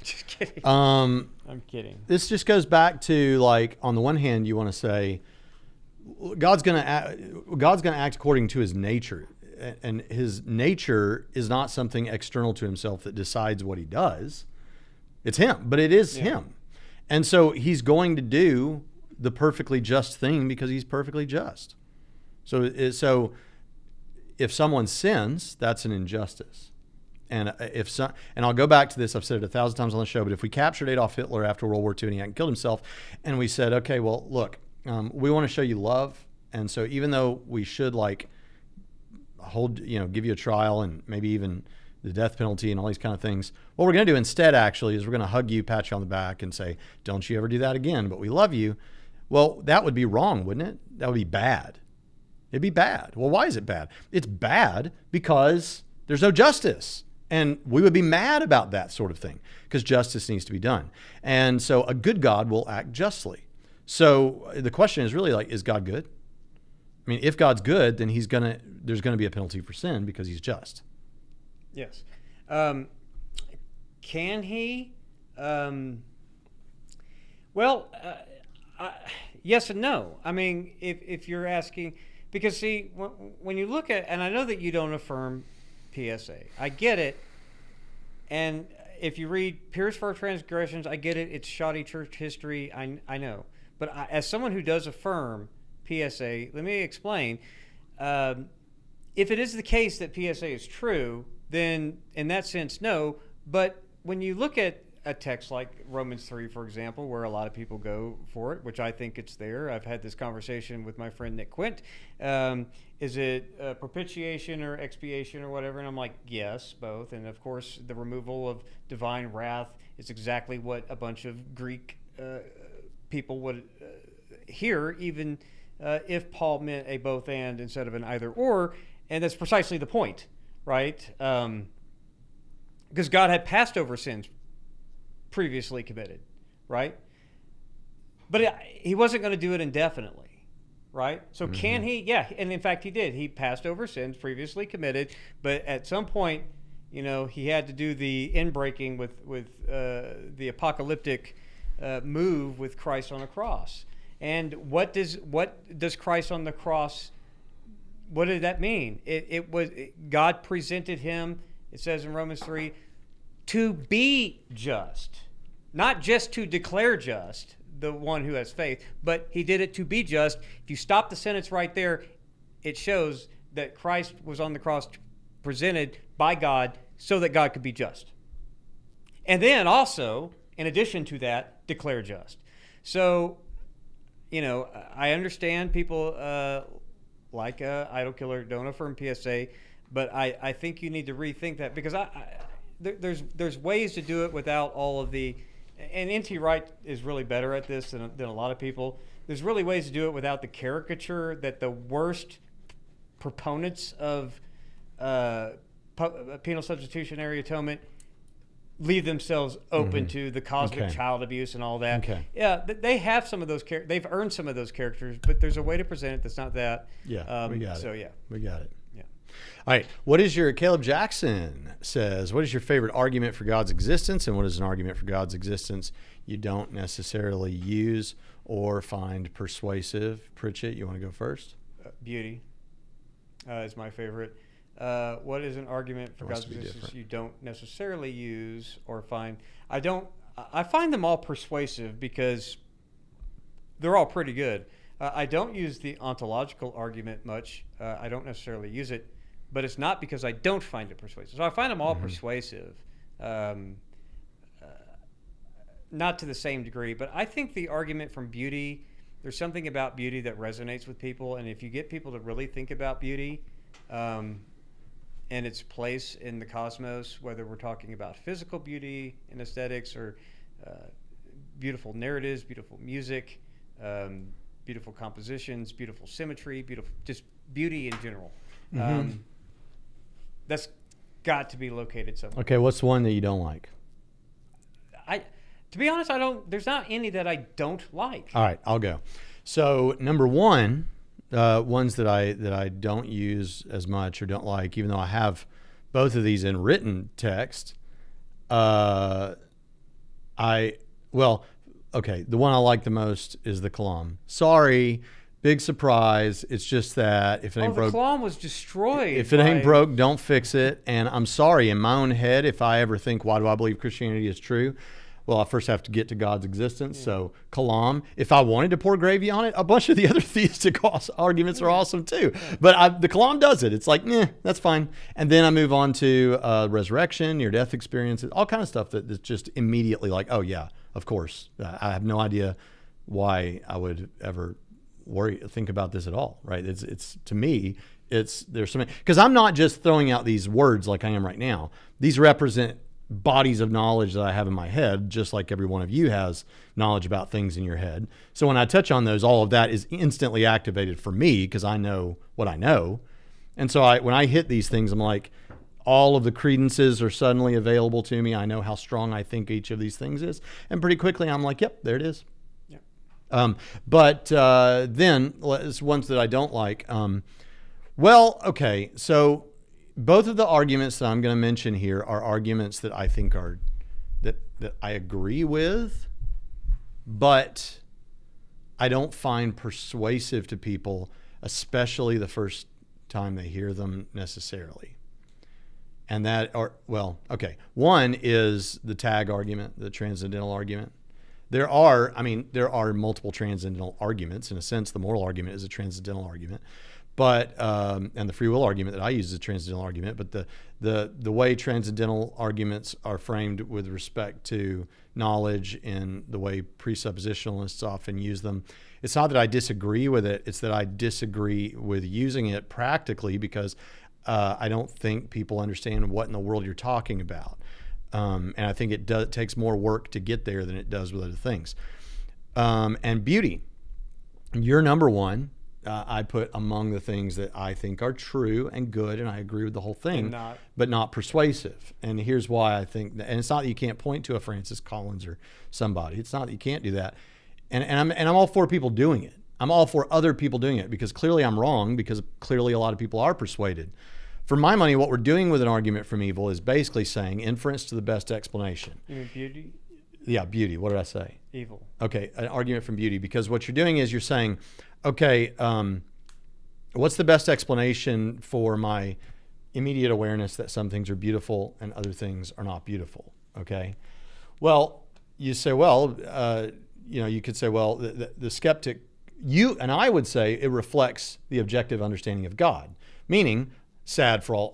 Just kidding. I'm kidding. This just goes back to, like, on the one hand, you want to say God's going to act according to his nature. And his nature is not something external to himself that decides what he does. It's him, but it is him. And so he's going to do the perfectly just thing because he's perfectly just. So if someone sins, that's an injustice. And and I'll go back to this, I've said it 1,000 times on the show, but if we captured Adolf Hitler after World War II and he hadn't killed himself, and we said, okay, well, look, we want to show you love. And so even though we should give you a trial and maybe even the death penalty and all these kind of things, what we're going to do instead actually is we're going to hug you, pat you on the back and say, don't you ever do that again, but we love you. Well, that would be wrong, wouldn't it? That would be bad. It'd be bad. Well, why is it bad? It's bad because there's no justice. And we would be mad about that sort of thing because justice needs to be done. And so a good God will act justly. So the question is really is God good? I mean, if God's good, then there's going to be a penalty for sin because he's just. Yes. Can he? Yes and no. I mean, if you're asking, because see, when you look at, and I know that you don't affirm PSA, I get it. And if you read Pierce for Our Transgressions, I get it. It's shoddy church history. I know. But as someone who does affirm PSA, let me explain. If it is the case that PSA is true, then in that sense, no. But when you look at a text like Romans 3, for example, where a lot of people go for it, which I think it's there. I've had this conversation with my friend Nick Quint. Is it propitiation or expiation or whatever? And I'm like, yes, both. And of course, the removal of divine wrath is exactly what a bunch of Greek people would hear, even if Paul meant a both and instead of an either or. And that's precisely the point, right? Because God had passed over sins previously committed, right? But he wasn't going to do it indefinitely, right? So can he? Yeah, and in fact he did. He passed over sins previously committed, but at some point, he had to do the inbreaking with the apocalyptic move with Christ on the cross. And what does Christ on the cross? What did that mean? It was God presented him. It says in Romans 3. To be just, not just to declare just the one who has faith, but he did it to be just. If you stop the sentence right there, it shows that Christ was on the cross presented by God so that God could be just. And then also, in addition to that, declare just. So, I understand people like Idol Killer don't affirm PSA, but I think you need to rethink that because there's ways to do it without all of the, and N.T. Wright is really better at this than a lot of people. There's really ways to do it without the caricature that the worst proponents of penal substitutionary atonement leave themselves open to the cosmic child abuse and all that. Okay. Yeah, they have some of those they've earned some of those characters, but there's a way to present it that's not that. Yeah, we got it. So yeah, we got it. Yeah. All right. Caleb Jackson says, what is your favorite argument for God's existence, and what is an argument for God's existence you don't necessarily use or find persuasive? Pritchett, you want to go first? Beauty is my favorite. What is an argument for God's existence you don't necessarily use or find? I find them all persuasive because they're all pretty good. I don't use the ontological argument much. I don't necessarily use it, but it's not because I don't find it persuasive. So I find them all persuasive, not to the same degree, but I think the argument from beauty, there's something about beauty that resonates with people, and if you get people to really think about beauty, and its place in the cosmos, whether we're talking about physical beauty and aesthetics or beautiful narratives, beautiful music, beautiful compositions, beautiful symmetry, just beauty in general. That's got to be located somewhere. Okay, what's the one that you don't like? To be honest, there's not any that I don't like. All right, I'll go. So number one, ones that I don't use as much or don't like, even though I have both of these in written text. The one I like the most is the Kalam. Sorry, big surprise. It's just that if it ain't broke, the Kalam was destroyed. If it ain't broke, don't fix it. And I'm sorry, in my own head, if I ever think, why do I believe Christianity is true? well, I first have to get to God's existence. So kalam. If I wanted to pour gravy on it, a bunch of the other theistic arguments are awesome too. But the kalam does it. It's like, that's fine. And then I move on to resurrection, near-death experiences, all kind of stuff that's just immediately like, oh yeah, of course. I have no idea why I would ever think about this at all, right? It's to me, there's so many, because I'm not just throwing out these words like I am right now. These represent bodies of knowledge that I have in my head, just like every one of you has knowledge about things in your head. So when I touch on those, all of that is instantly activated for me because I know what I know. And so when I hit these things, I'm like, all of the credences are suddenly available to me. I know how strong I think each of these things is. And pretty quickly I'm like, yep, there it is. But then it's ones that I don't like. Okay, so both of the arguments that I'm going to mention here are arguments that I think are that I agree with, but I don't find persuasive to people, especially the first time they hear them necessarily. And one is the tag argument, the transcendental argument. There are multiple transcendental arguments. In a sense, the moral argument is a transcendental argument. But and the free will argument that I use is a transcendental argument. But the way transcendental arguments are framed with respect to knowledge and the way presuppositionalists often use them, it's not that I disagree with it. It's that I disagree with using it practically because I don't think people understand what in the world you're talking about. And I think it takes more work to get there than it does with other things. And beauty, you're number one. I put among the things that I think are true and good, and I agree with the whole thing, but not persuasive. And here's why I think that, and it's not that you can't point to a Francis Collins or somebody. It's not that you can't do that. And I'm all for people doing it. I'm all for other people doing it because clearly I'm wrong, because clearly a lot of people are persuaded. For my money, what we're doing with an argument from evil is basically saying inference to the best explanation. You mean beauty? Yeah, beauty. What did I say? Evil. Okay, an argument from beauty, because what you're doing is you're saying, okay, what's the best explanation for my immediate awareness that some things are beautiful and other things are not beautiful? Okay, well, you say, you could say, well, the skeptic, you and I would say it reflects the objective understanding of God, meaning sad for all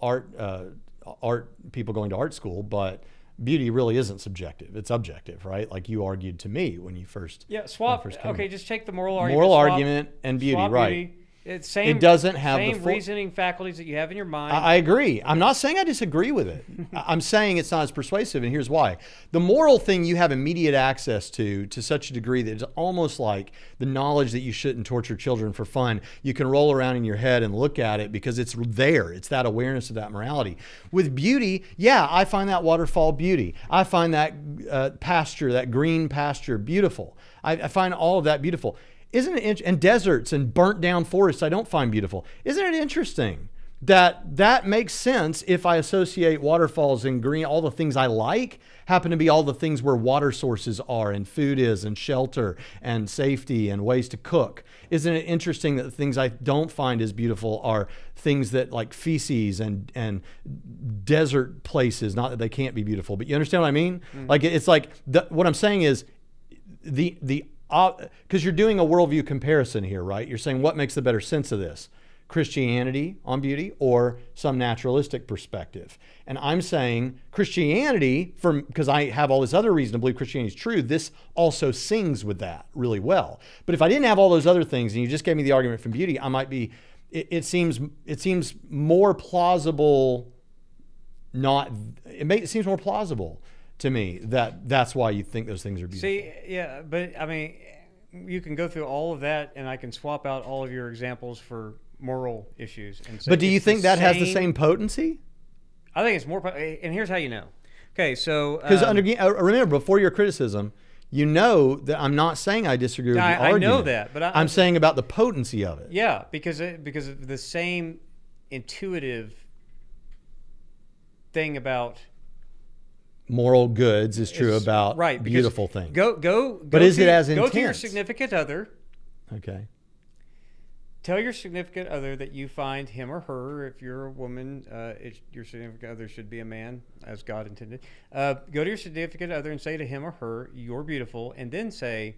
art people going to art school, but beauty really isn't subjective. It's objective, right? Like you argued to me when you first swap. Okay, just take the moral argument. Moral argument and beauty, right? Beauty. It's same. It doesn't have same the reasoning faculties that you have in your mind. I agree. I'm not saying I disagree with it. I'm saying it's not as persuasive, and here's why. The moral thing you have immediate access to such a degree that it's almost like the knowledge that you shouldn't torture children for fun. You can roll around in your head and look at it because it's there. It's that awareness of that morality. With beauty, I find that waterfall beauty. I find that pasture, that green pasture, beautiful. I find all of that beautiful. Isn't it and deserts and burnt down forests I don't find beautiful. Isn't it interesting that makes sense if I associate waterfalls and green, all the things I like happen to be all the things where water sources are and food is and shelter and safety and ways to cook. Isn't it interesting that the things I don't find as beautiful are things that like feces and desert places, not that they can't be beautiful, but you understand what I mean? Mm-hmm. Like it's like what I'm saying is because you're doing a worldview comparison here, right? You're saying what makes the better sense of this? Christianity on beauty or some naturalistic perspective? And I'm saying Christianity, because I have all this other reason to believe Christianity is true, this also sings with that really well. But if I didn't have all those other things and you just gave me the argument from beauty, I might be, it seems more plausible, it seems more plausible to me that's why you think those things are beautiful. See, yeah, but I mean, you can go through all of that and I can swap out all of your examples for moral issues. And say, but do you think that has the same potency? I think it's more, and here's how you know. Okay, so... Because remember, before your criticism, you know that I'm not saying I disagree with the argument. I know that, but I'm saying about the potency of it. Yeah, because of the same intuitive thing about... moral goods is true about beautiful things. Go. But is it as intense? Go to your significant other. Okay. Tell your significant other that you find him or her, if you're a woman, your significant other should be a man, as God intended. Go to your significant other and say to him or her, "You're beautiful," and then say,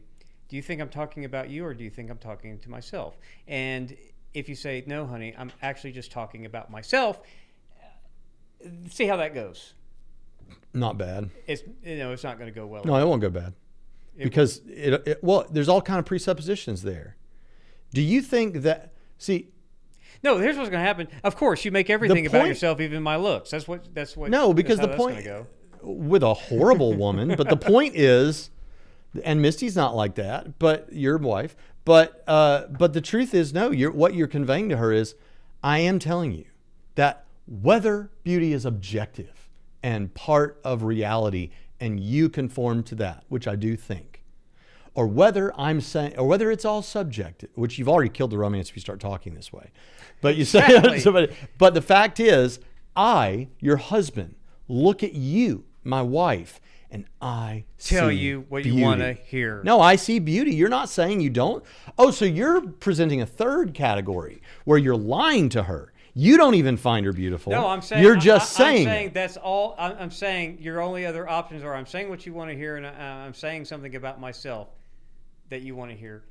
"Do you think I'm talking about you, or do you think I'm talking to myself?" And if you say, "No, honey, I'm actually just talking about myself," see how that goes. Not bad. It's not going to go well. No, it won't go bad. Because there's all kind of presuppositions there. Do you think that? See, no. Here's what's going to happen. Of course, you make everything about yourself, even my looks. That's what. No, because the point with a horrible woman. But the point is, and Misty's not like that. But your wife. But the truth is, no. What you're conveying to her is, I am telling you that whether beauty is objective and part of reality, and you conform to that, which I do think. Or whether it's all subjective, which you've already killed the romance if you start talking this way. But you say, but the fact is, I, your husband, look at you, my wife, and I tell you what beauty. You want to hear. No, I see beauty. You're not saying you don't. Oh, so you're presenting a third category where you're lying to her. You don't even find her beautiful. No, I'm saying you're just saying. I'm saying that's all. I'm saying your only other options are I'm saying what you want to hear, and I'm saying something about myself that you want to hear.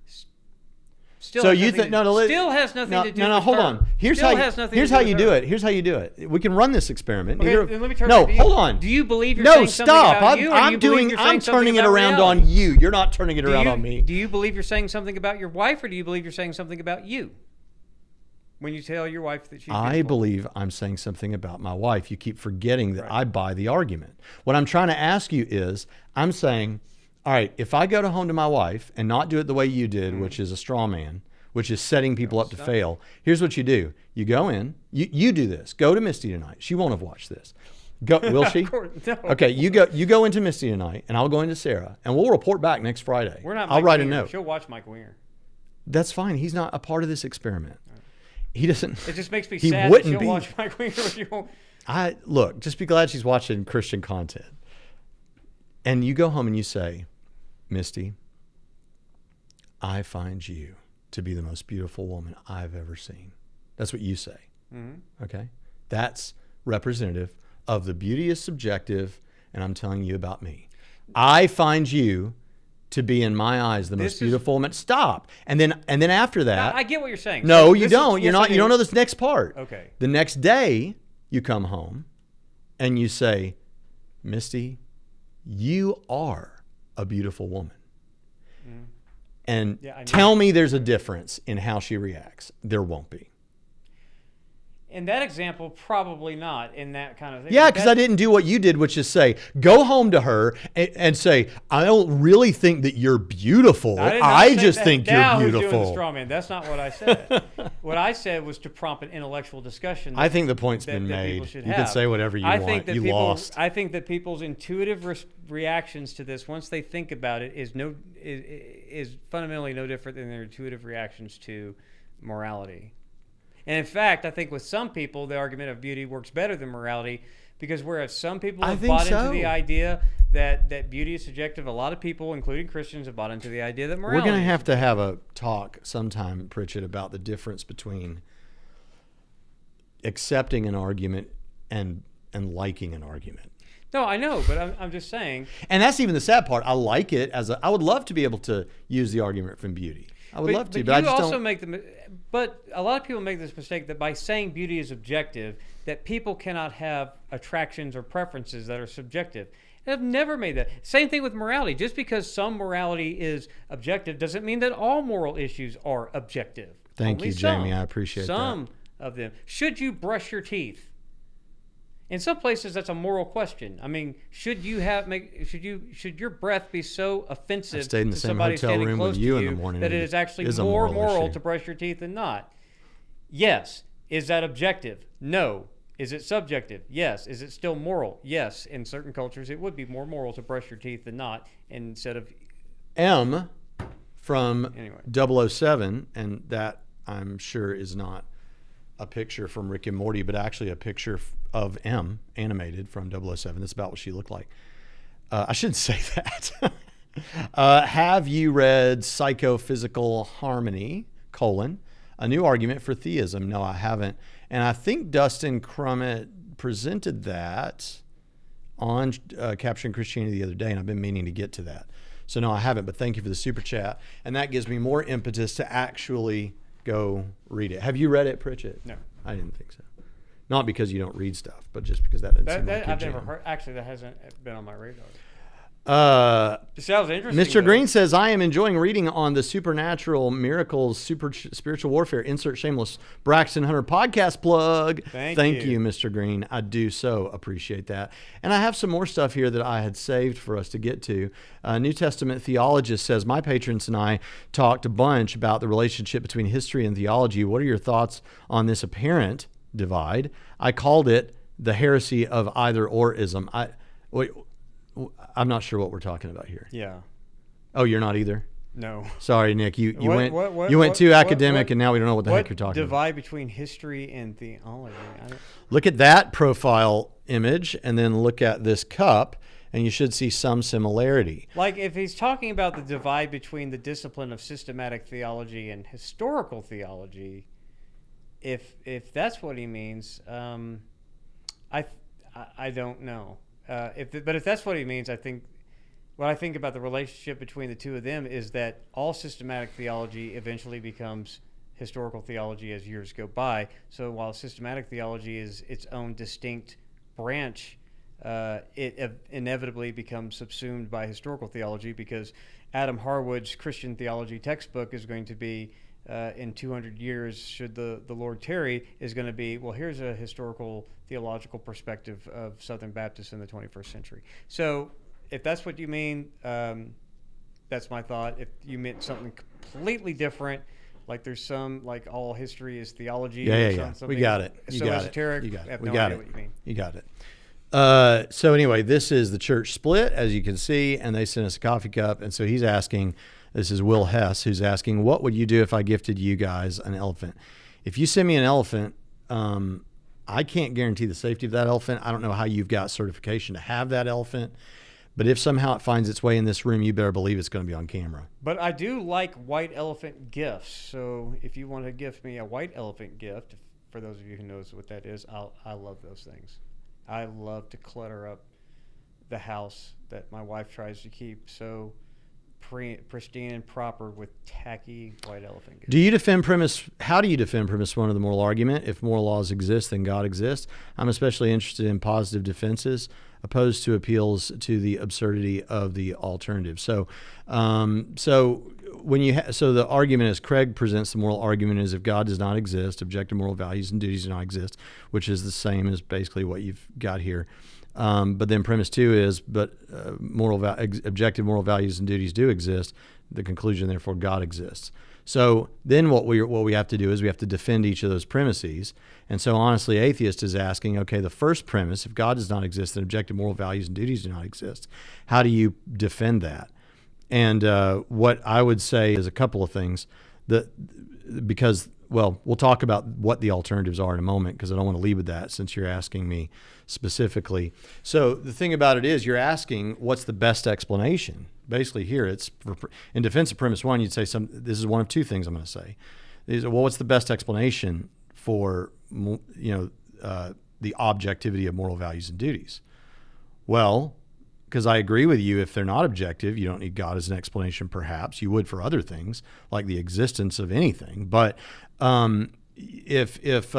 Still has nothing to do. No, hold on. Here's how you do it. Here's how you do it. We can run this experiment. Okay, then let me turn hold on. Do you believe you're saying something about you? I'm turning it around on you. You're not turning it around on me. Do you believe you're saying something about your wife, or do you believe you're saying something about you? When you tell your wife that she's beautiful. I believe I'm saying something about my wife. You keep forgetting that I buy the argument. What I'm trying to ask you is, I'm saying, all right, if I go home to my wife and not do it the way you did, which is a straw man, which is setting people up to fail, here's what you do. You go in, you do this. Go to Misty tonight. She won't have watched this. Will she? Of course, no. Okay, you go into Misty tonight, and I'll go into Sarah, and we'll report back next Friday. I'll write a note. She'll watch Mike Winger. That's fine. He's not a part of this experiment. He doesn't. It just makes me sad that she'll watch Mike Winger, but you won't. Look, just be glad she's watching Christian content. And you go home and you say, Misty, I find you to be the most beautiful woman I've ever seen. That's what you say. Mm-hmm. Okay? That's representative of the beauty is subjective, and I'm telling you about me. I find you to be, in my eyes, the most beautiful woman. Stop. And then after that, I get what you're saying. No, you don't. You don't know this next part. Okay. The next day, you come home and you say, Misty, you are a beautiful woman. Mm. And tell me there's a difference in how she reacts. There won't be. In that example, probably not in that kind of thing. Yeah, because I didn't do what you did, which is say, go home to her and say, I don't really think that you're beautiful. I just think you're beautiful. Doing the straw man. That's not what I said. What I said was to prompt an intellectual discussion. I think the point's been made. You can say whatever you want. You lost. I think that people's intuitive reactions to this, once they think about it, is fundamentally no different than their intuitive reactions to morality. And in fact, I think with some people, the argument of beauty works better than morality, because whereas some people have bought into the idea that beauty is subjective, a lot of people, including Christians, have bought into the idea that morality. We're going to have a talk sometime, Pritchett, about the difference between accepting an argument and liking an argument. No, I know, but I'm just saying. And that's even the sad part. I like it I would love to be able to use the argument from beauty. I would love to, but I just don't. But a lot of people make this mistake that by saying beauty is objective, that people cannot have attractions or preferences that are subjective. And I've never made that. Same thing with morality. Just because some morality is objective doesn't mean that all moral issues are objective. Thank you, Jamie. I appreciate that. Some of them. Should you brush your teeth? In some places, that's a moral question. I mean, should your breath be so offensive to somebody standing close to you that it is actually more moral to brush your teeth than not? Yes. Is that objective? No. Is it subjective? Yes. Is it still moral? Yes. In certain cultures, it would be more moral to brush your teeth than not, instead of M from 007, and that I'm sure is not a picture from Rick and Morty, but actually a picture of M animated from 007. That's about what she looked like. I shouldn't say that. Have you read Psychophysical Harmony, A new argument for theism. No, I haven't. And I think Dustin Crummett presented that on Capturing Christianity the other day, and I've been meaning to get to that. So no, I haven't, but thank you for the super chat. And that gives me more impetus to actually go read it. Have you read it, Pritchett? No. I didn't think so. Not because you don't read stuff, but just because that doesn't seem like your I've never jam. heard. Actually, that hasn't been on my radar. It sounds interesting. Mr. Green says, I am enjoying reading on the supernatural miracles, spiritual warfare, insert shameless Braxton Hunter podcast plug. Thank you, Mr. Green. I do so appreciate that. And I have some more stuff here that I had saved for us to get to. New Testament theologist says, my patrons and I talked a bunch about the relationship between history and theology. What are your thoughts on this apparent divide? I called it the heresy of either-orism. I'm not sure what we're talking about here. Yeah. Oh, you're not either? No. Sorry, Nick. You went too academic, and now we don't know what the heck you're talking about. Divide between history and theology. Look at that profile image, and then look at this cup, and you should see some similarity. Like if he's talking about the divide between the discipline of systematic theology and historical theology, if that's what he means, I don't know. But if that's what he means, what I think about the relationship between the two of them is that all systematic theology eventually becomes historical theology as years go by. So while systematic theology is its own distinct branch, it inevitably becomes subsumed by historical theology, because Adam Harwood's Christian theology textbook is going to be, in 200 years, should the Lord tarry, is going to be, well, here's a historical theological perspective of Southern Baptists in the 21st century. So if that's what you mean, that's my thought. If you meant something completely different, like there's some, like all history is theology. Yeah. We got it. You got esoteric. You got it. I have We no got idea it. what you mean. You got it. So anyway, this is the church split, as you can see, and they sent us a coffee cup. And so he's asking, this is Will Hess, who's asking, what would you do if I gifted you guys an elephant? If you send me an elephant, I can't guarantee the safety of that elephant. I don't know how you've got certification to have that elephant. But if somehow it finds its way in this room, you better believe it's going to be on camera. But I do like white elephant gifts. So if you want to gift me a white elephant gift, for those of you who knows what that is, I love those things. I love to clutter up the house that my wife tries to keep so pristine and proper with tacky white elephant gifts. How do you defend premise one of the moral argument? If moral laws exist, then God exists. I'm especially interested in positive defenses, opposed to appeals to the absurdity of the alternative. So the argument, as Craig presents the moral argument, is if God does not exist, objective moral values and duties do not exist, which is the same as basically what you've got here. But then premise two is, objective moral values and duties do exist. The conclusion, therefore, God exists. So then what we have to do is we have to defend each of those premises. And so honestly, atheist is asking, okay, the first premise, if God does not exist, then objective moral values and duties do not exist. How do you defend that? And what I would say is a couple of things. We'll talk about what the alternatives are in a moment, because I don't want to lead with that since you're asking me specifically. So the thing about it is, you're asking what's the best explanation. Basically here, it's in defense of premise one, you'd say this is one of two things I'm going to say. What's the best explanation for the objectivity of moral values and duties? Well, because I agree with you, if they're not objective, you don't need God as an explanation. Perhaps you would for other things like the existence of anything. But if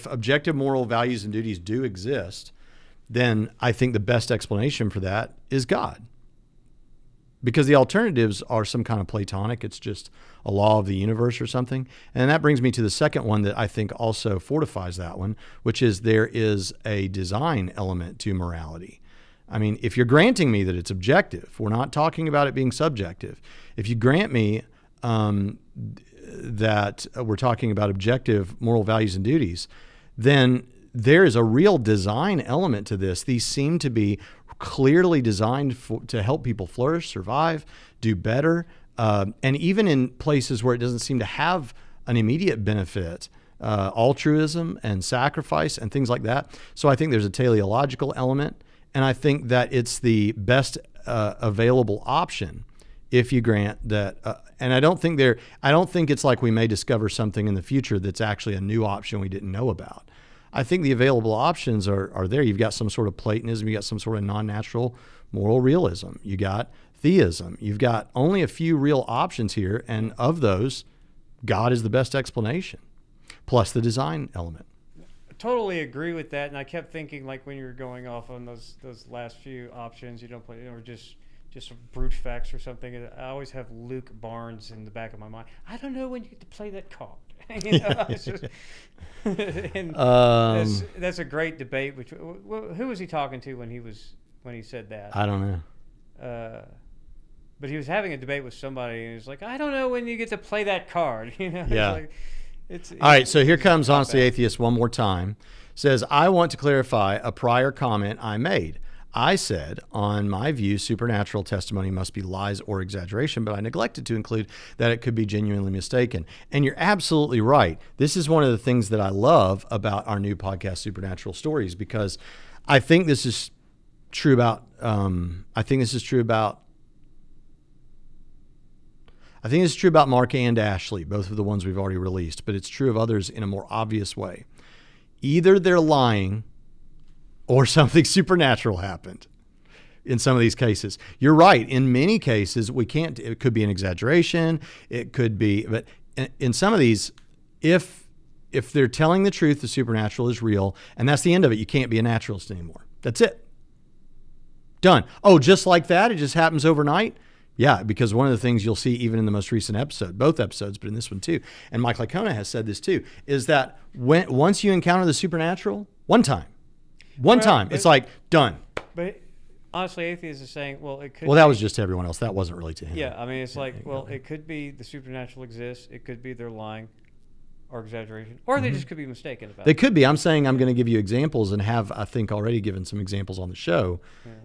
objective moral values and duties do exist, then I think the best explanation for that is God. Because the alternatives are some kind of Platonic, it's just a law of the universe or something. And that brings me to the second one that I think also fortifies that one, which is there is a design element to morality. I mean, if you're granting me that it's objective, we're not talking about it being subjective. If you grant me that we're talking about objective moral values and duties, then there is a real design element to this. These seem to be clearly designed to help people flourish, survive, do better, and even in places where it doesn't seem to have an immediate benefit, altruism and sacrifice and things like that. So I think there's a teleological element, and I think that it's the best available option if you grant that, and I don't think it's like we may discover something in the future that's actually a new option we didn't know about. I think the available options are there. You've got some sort of Platonism, you got some sort of non-natural moral realism, you got theism, you've got only a few real options here, and of those, God is the best explanation, plus the design element. Totally agree with that, and I kept thinking, like, when you were going off on those last few options, or just brute facts or something. I always have Luke Barnes in the back of my mind. I don't know when you get to play that card. And that's a great debate. Who was he talking to when he said that? I don't know. But he was having a debate with somebody, and he was like, "I don't know when you get to play that card." Yeah. All right, so here comes Honestly Atheist one more time. Says, I want to clarify a prior comment I made. I said, on my view, supernatural testimony must be lies or exaggeration, but I neglected to include that it could be genuinely mistaken. And you're absolutely right. This is one of the things that I love about our new podcast, Supernatural Stories, because I think this is true about Mark and Ashley, both of the ones we've already released, but it's true of others in a more obvious way. Either they're lying or something supernatural happened in some of these cases. You're right. In many cases, it could be an exaggeration. It could be, but in some of these, if they're telling the truth, the supernatural is real, and that's the end of it. You can't be a naturalist anymore. That's it. Done. Oh, just like that? It just happens overnight? Yeah, because one of the things you'll see even in the most recent episode, both episodes, but in this one too, and Mike Licona has said this too, is that once you encounter the supernatural, one time, it's like done. But Honestly Atheist is saying, well, it could. Well, that was just to everyone else. That wasn't really to him. Yeah, I mean, it's like, well, it could be the supernatural exists. It could be they're lying or exaggeration, or they just could be mistaken about it. They could be. I'm saying I'm going to give you examples and have, I think, already given some examples on the show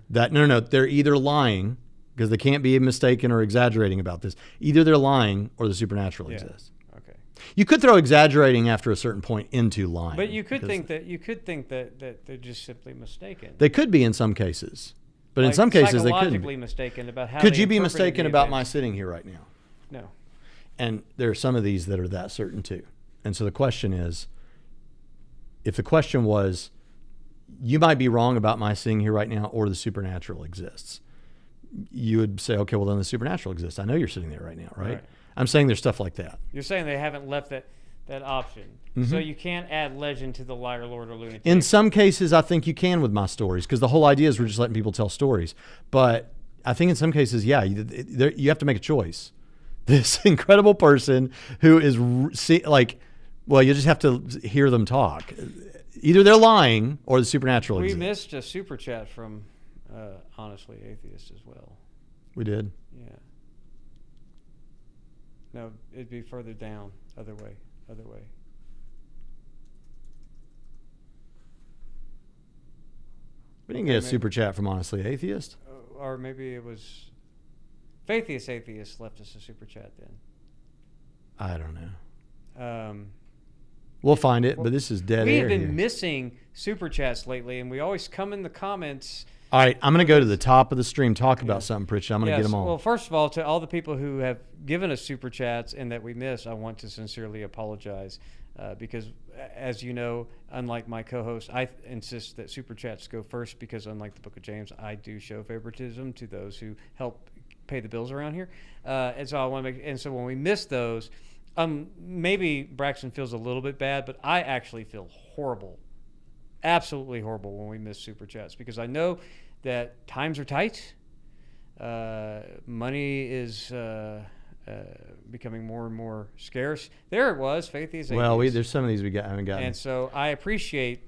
that, no, they're either lying, because they can't be mistaken or exaggerating about this. Either they're lying or the supernatural exists. Okay. You could throw exaggerating after a certain point into lying. But you could think that they're just simply mistaken. They could be in some cases. But in some cases they couldn't. Psychologically mistaken about how Could they you be interpreted mistaken the about event. my sitting here right now? No. And there are some of these that are that certain too. And so the question is, if the question was, you might be wrong about my sitting here right now, or the supernatural exists, you would say, okay, well then the supernatural exists. I know you're sitting there right now, right? I'm saying there's stuff like that. You're saying they haven't left that option. So you can't add legend to the liar, lord, or lunatic. In some cases, I think you can with my stories, because the whole idea is we're just letting people tell stories. But I think in some cases, yeah, you have to make a choice. This incredible person who is well, you just have to hear them talk. Either they're lying or the supernatural exists. We missed a super chat from Honestly Atheist as well. We did? Yeah. No, it'd be further down. Other way. We didn't get a super chat from Honestly Atheist. Or maybe it was Faithiest Atheist left us a super chat then. I don't know. We'll find it, but this is dead air. We've been here. missing super chats lately, and we always come in the comments. All right, I'm going to go to the top of the stream, talk about something, Pritchett. I'm going to get them all. Well, first of all, to all the people who have given us super chats and that we missed, I want to sincerely apologize because, as you know, unlike my co-host, I insist that super chats go first because, unlike the Book of James, I do show favoritism to those who help pay the bills around here. And so I want to and so when we miss those, maybe Braxton feels a little bit bad, but I actually feel horrible. Absolutely horrible when we miss super chats, because I know that times are tight. Money is becoming more and more scarce. There it was, Faith is. Well, there's some of these we haven't gotten. And so I appreciate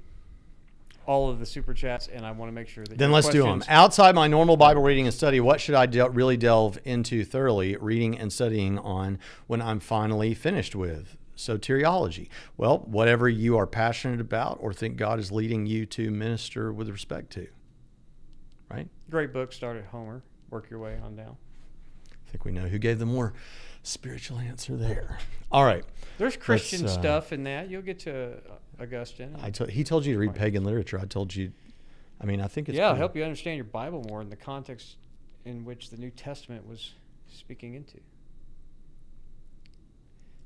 all of the super chats, and I want to make sure that. Then let's do them. Outside my normal Bible reading and study, what should I really delve into thoroughly reading and studying on when I'm finally finished with? Soteriology. Well, whatever you are passionate about or think God is leading you to minister with respect to. Right? Great book. Start at Homer. Work your way on down. I think we know who gave the more spiritual answer there. All right. There's Christian stuff in that. You'll get to Augustine. He told you to read pagan literature. I told you. I mean, I think it's. Yeah, it'll help you understand your Bible more in the context in which the New Testament was speaking into.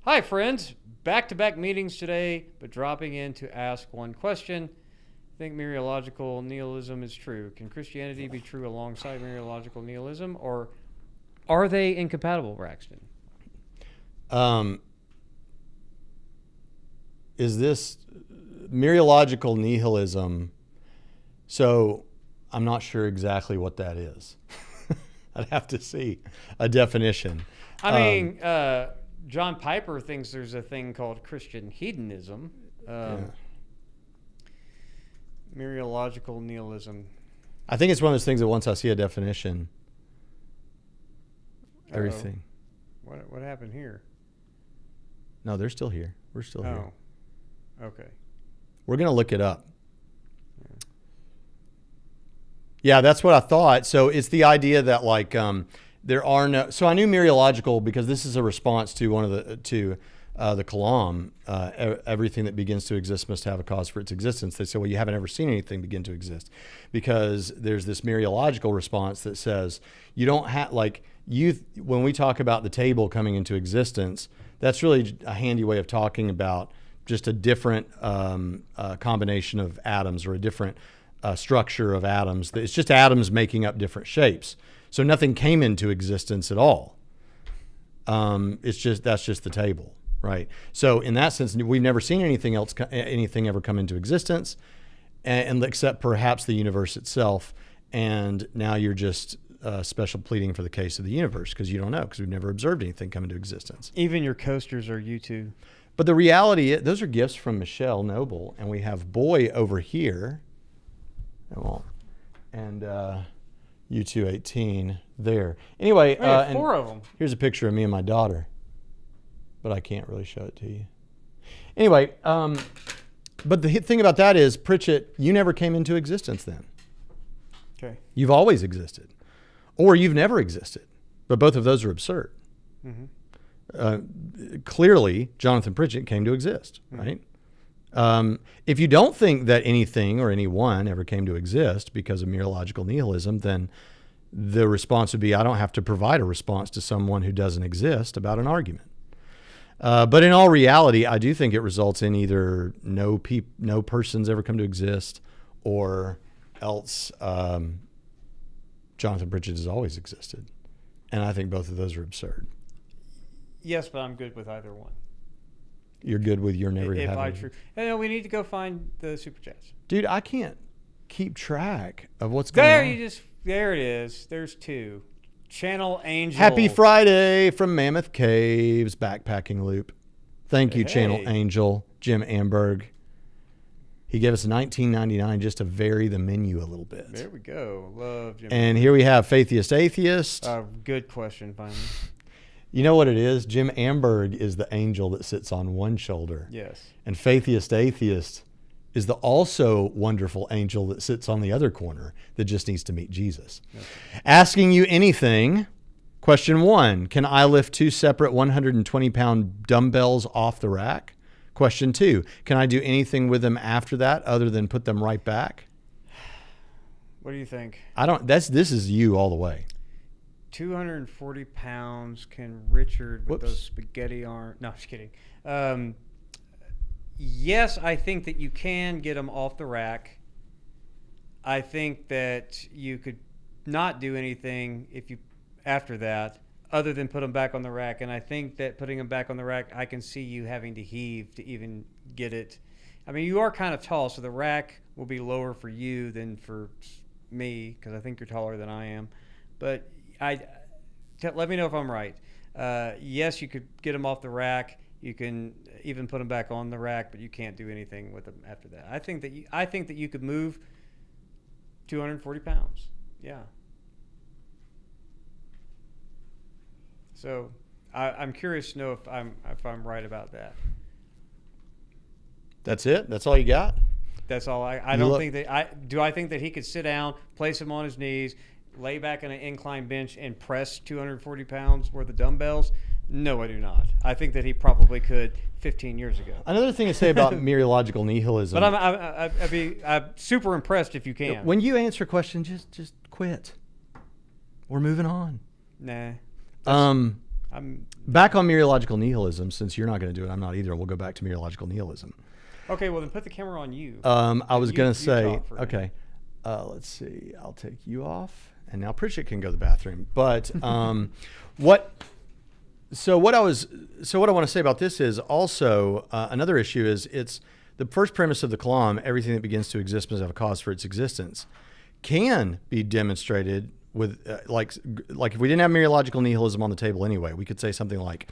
Hi, friends. Back-to-back meetings today, but dropping in to ask one question. I think mereological nihilism is true. Can Christianity be true alongside mereological nihilism, or are they incompatible, Braxton? Is this mereological nihilism? So I'm not sure exactly what that is. I'd have to see a definition. I mean, John Piper thinks there's a thing called Christian hedonism. Mereological nihilism. I think it's one of those things that once I see a definition, everything. What happened here? No, they're still here. We're still here. Oh, okay. We're going to look it up. Yeah, that's what I thought. So it's the idea that like there are no. So I knew mereological because this is a response to one of the Kalam. Everything that begins to exist must have a cause for its existence. They say, well, you haven't ever seen anything begin to exist, because there's this mereological response that says you don't have like you. When we talk about the table coming into existence, that's really a handy way of talking about just a different combination of atoms, or a different structure of atoms. It's just atoms making up different shapes. So nothing came into existence at all. That's just the table, right? So in that sense, we've never seen anything ever come into existence, and except perhaps the universe itself. And now you're just special pleading for the case of the universe, because you don't know, because we've never observed anything come into existence. Even your coasters are U2. But the reality is, those are gifts from Michelle Noble, and we have Boy over here. And U218 there. Anyway, four of them. Here's a picture of me and my daughter, but I can't really show it to you. Anyway, but the thing about that is, Pritchett, you never came into existence then. Okay. You've always existed, or you've never existed, but both of those are absurd. Mm-hmm. Clearly, Jonathan Pritchett came to exist, right? If you don't think that anything or anyone ever came to exist because of mereological nihilism, then the response would be, I don't have to provide a response to someone who doesn't exist about an argument. But in all reality, I do think it results in either no persons ever come to exist, or else Jonathan Pritchett has always existed. And I think both of those are absurd. Yes, but I'm good with either one. You're good with your never if having. I true. And we need to go find the super chats. Dude, I can't keep track of what's going on. There it is. There's two. Channel Angel. Happy Friday from Mammoth Caves Backpacking Loop. Thank you, Channel Angel. Jim Amberg. He gave us $19.99 just to vary the menu a little bit. There we go. Love Jim. And here we have Faithiest Atheist. Good question, finally. You know what it is? Jim Amberg is the angel that sits on one shoulder. Yes. And Faithiest Atheist is the also wonderful angel that sits on the other corner that just needs to meet Jesus. Okay. Asking you anything. Question 1, can I lift 2 separate 120-pound dumbbells off the rack? Question 2, can I do anything with them after that other than put them right back? What do you think? This is you all the way. 240 pounds. Can Richard with those spaghetti arms? No, just kidding. Yes, I think that you can get them off the rack. I think that you could not do anything after that other than put them back on the rack. And I think that putting them back on the rack, I can see you having to heave to even get it. I mean, you are kind of tall, so the rack will be lower for you than for me, because I think you're taller than I am. But let me know if I'm right. Yes, you could get them off the rack. You can even put them back on the rack, but you can't do anything with them after that. I think that you could move 240 pounds. Yeah. So I'm curious to know if I'm right about that. That's it? That's all you got? That's all. I don't think that I think that he could sit down, place him on his knees, lay back on an incline bench, and press 240 pounds worth of dumbbells? No, I do not. I think that he probably could 15 years ago. Another thing to say about mereological nihilism. But I'm super impressed if you can. When you answer a question, just quit. We're moving on. Nah. I'm Back on mereological nihilism, since you're not going to do it, I'm not either. We'll go back to mereological nihilism. okay. Well, then put the camera on you. I was going to say, talk for a okay, let's see. I'll take you off, and now Pritchett can go to the bathroom. But what I want to say about this is also another issue is it's the first premise of the Kalam. Everything that begins to exist must have a cause for its existence. Can be demonstrated with like if we didn't have mereological nihilism on the table anyway, we could say something like,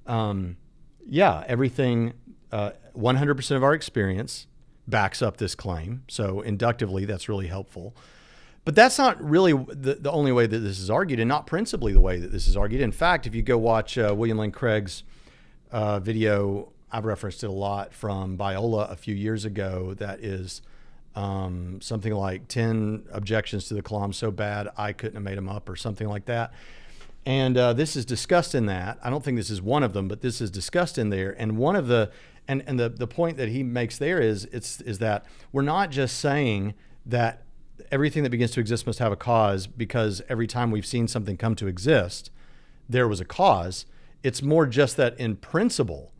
everything, 100% of our experience backs up this claim. So inductively, that's really helpful. But that's not really the only way that this is argued, and not principally the way that this is argued. In fact, if you go watch William Lane Craig's video, I've referenced it a lot, from Biola a few years ago, that is something like 10 objections to the Kalam so bad I couldn't have made them up, or something like that. And this is discussed in that. I don't think this is one of them, but this is discussed in there. And one of the the point that he makes there is that we're not just saying that everything that begins to exist must have a cause because every time we've seen something come to exist, there was a cause. It's more just that in principle,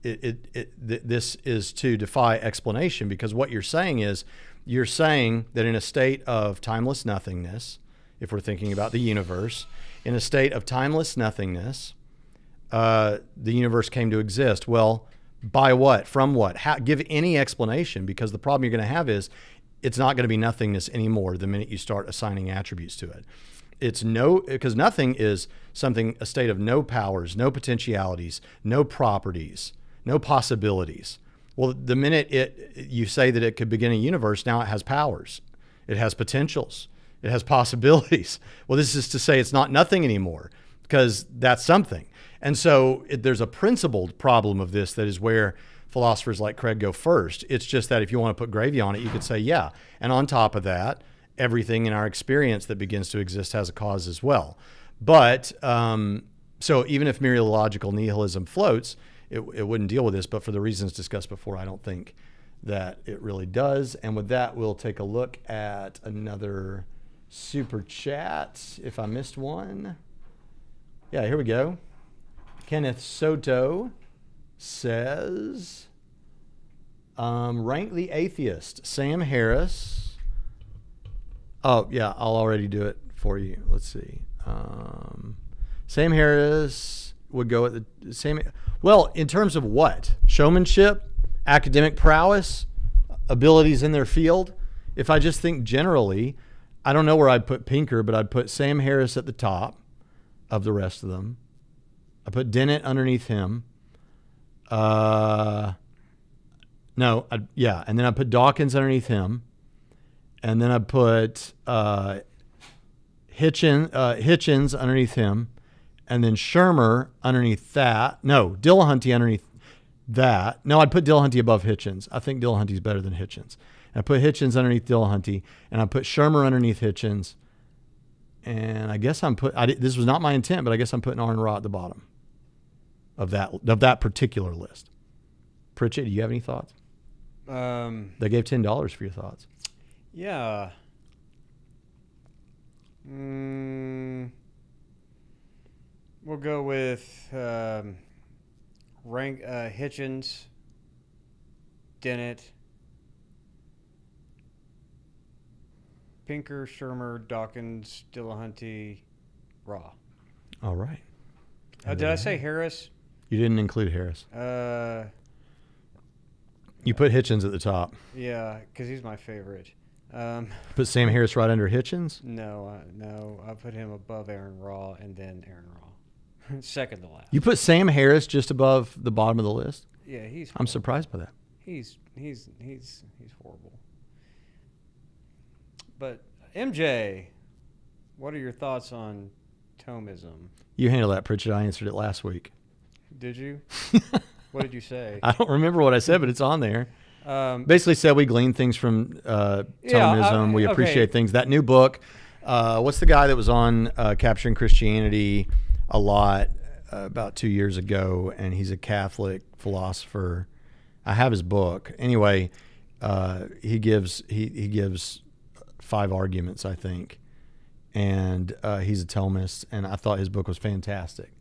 this is to defy explanation, because what you're saying is you're saying that in a state of timeless nothingness, if we're thinking about the universe, in a state of timeless nothingness, the universe came to exist. Well, by what? From what? Give any explanation, because the problem you're going to have is it's not going to be nothingness anymore the minute you start assigning attributes to it. It's because nothing is a state of no powers, no potentialities, no properties, no possibilities. Well, the minute you say that it could begin a universe, now it has powers, it has potentials, it has possibilities. Well, this is to say it's not nothing anymore, because that's something. And so there's a principled problem of this that is where philosophers like Craig go first. It's just that if you want to put gravy on it, you could say, yeah. And on top of that, everything in our experience that begins to exist has a cause as well. But so even if mereological nihilism floats, it wouldn't deal with this. But for the reasons discussed before, I don't think that it really does. And with that, we'll take a look at another super chat, if I missed one. Yeah, here we go. Kenneth Soto says, rank the atheist. Sam Harris. Oh, yeah, I'll already do it for you. Let's see. Sam Harris would go at the same. Well, in terms of what? Showmanship, academic prowess, abilities in their field. If I just think generally, I don't know where I'd put Pinker, but I'd put Sam Harris at the top of the rest of them. I put Dennett underneath him. And then I put Dawkins underneath him. And then I put Hitchens underneath him. And then Shermer underneath that. No, Dillahunty underneath that. No, I'd put Dillahunty above Hitchens. I think Dillahunty's better than Hitchens. And I put Hitchens underneath Dillahunty. And I put Shermer underneath Hitchens. And I guess this was not my intent, but I guess I'm putting Arn Ra at the bottom of that particular list. Pritchett, do you have any thoughts? They gave $10 for your thoughts. Yeah. We'll go with Hitchens, Dennett, Pinker, Shermer, Dawkins, Dillahunty, Ra. All right. Did I say Harris? You didn't include Harris. You put Hitchens at the top. Yeah, because he's my favorite. Put Sam Harris right under Hitchens? No. I put him above Aaron Ra and then Aaron Ra. Second to last. You put Sam Harris just above the bottom of the list? Yeah, he's horrible. I'm surprised by that. He's horrible. But MJ, what are your thoughts on Thomism? You handle that, Pritchett. I answered it last week. Did you? What did you say? I don't remember what I said, but it's on there. Basically said we glean things from Thomism. We appreciate things. That new book, what's the guy that was on Capturing Christianity a lot about 2 years ago, and he's a Catholic philosopher. I have his book. Anyway, he gives 5 arguments, I think. and he's a Thomist, and I thought his book was fantastic.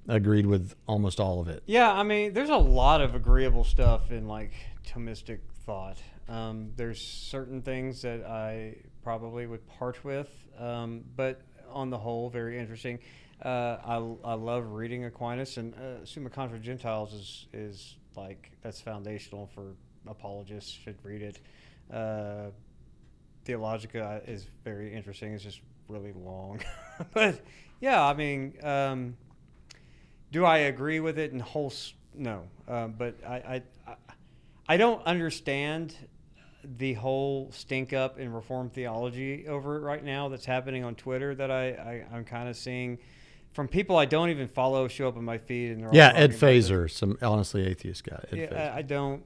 I agreed with almost all of it. Yeah, I mean, there's a lot of agreeable stuff in like Thomistic thought. There's certain things that I probably would part with, but on the whole, very interesting. I love reading Aquinas, and Summa Contra Gentiles is like, that's foundational for apologists, should read it. Theologica is very interesting. It's just really long. But yeah, I mean, do I agree with it in whole? No. But I don't understand the whole stink up in Reformed theology over it right now that's happening on Twitter that I'm kind of seeing from people I don't even follow show up in my feed. And yeah, Ed Fazer, some honestly atheist guy. I don't.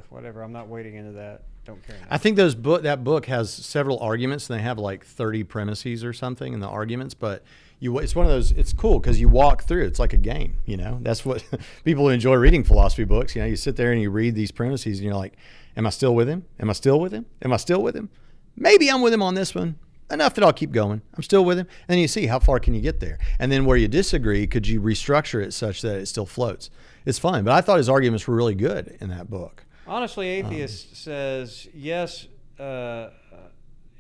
Whatever. I'm not wading into that. Don't care. I think that book has several arguments, and they have like 30 premises or something in the arguments. But it's one of those. It's cool because you walk through. It's like a game. That's what people who enjoy reading philosophy books. You sit there and you read these premises, and you're like, "Am I still with him? Am I still with him? Am I still with him? Maybe I'm with him on this one. Enough that I'll keep going. I'm still with him." And then you see how far can you get there. And then where you disagree, could you restructure it such that it still floats? It's fun. But I thought his arguments were really good in that book. Honestly, atheist says yes,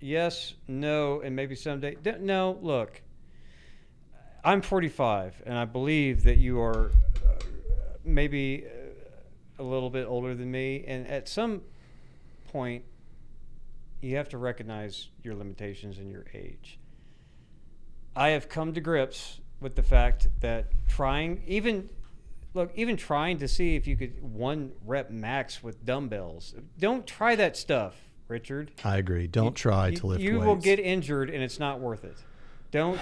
yes, no, and maybe someday. No, look, I'm 45, and I believe that you are maybe a little bit older than me, and at some point, you have to recognize your limitations and your age. I have come to grips with the fact that even trying to see if you could 1 rep max with dumbbells. Don't try that stuff, Richard. I agree. Don't try to lift weights. You will get injured, and it's not worth it. Don't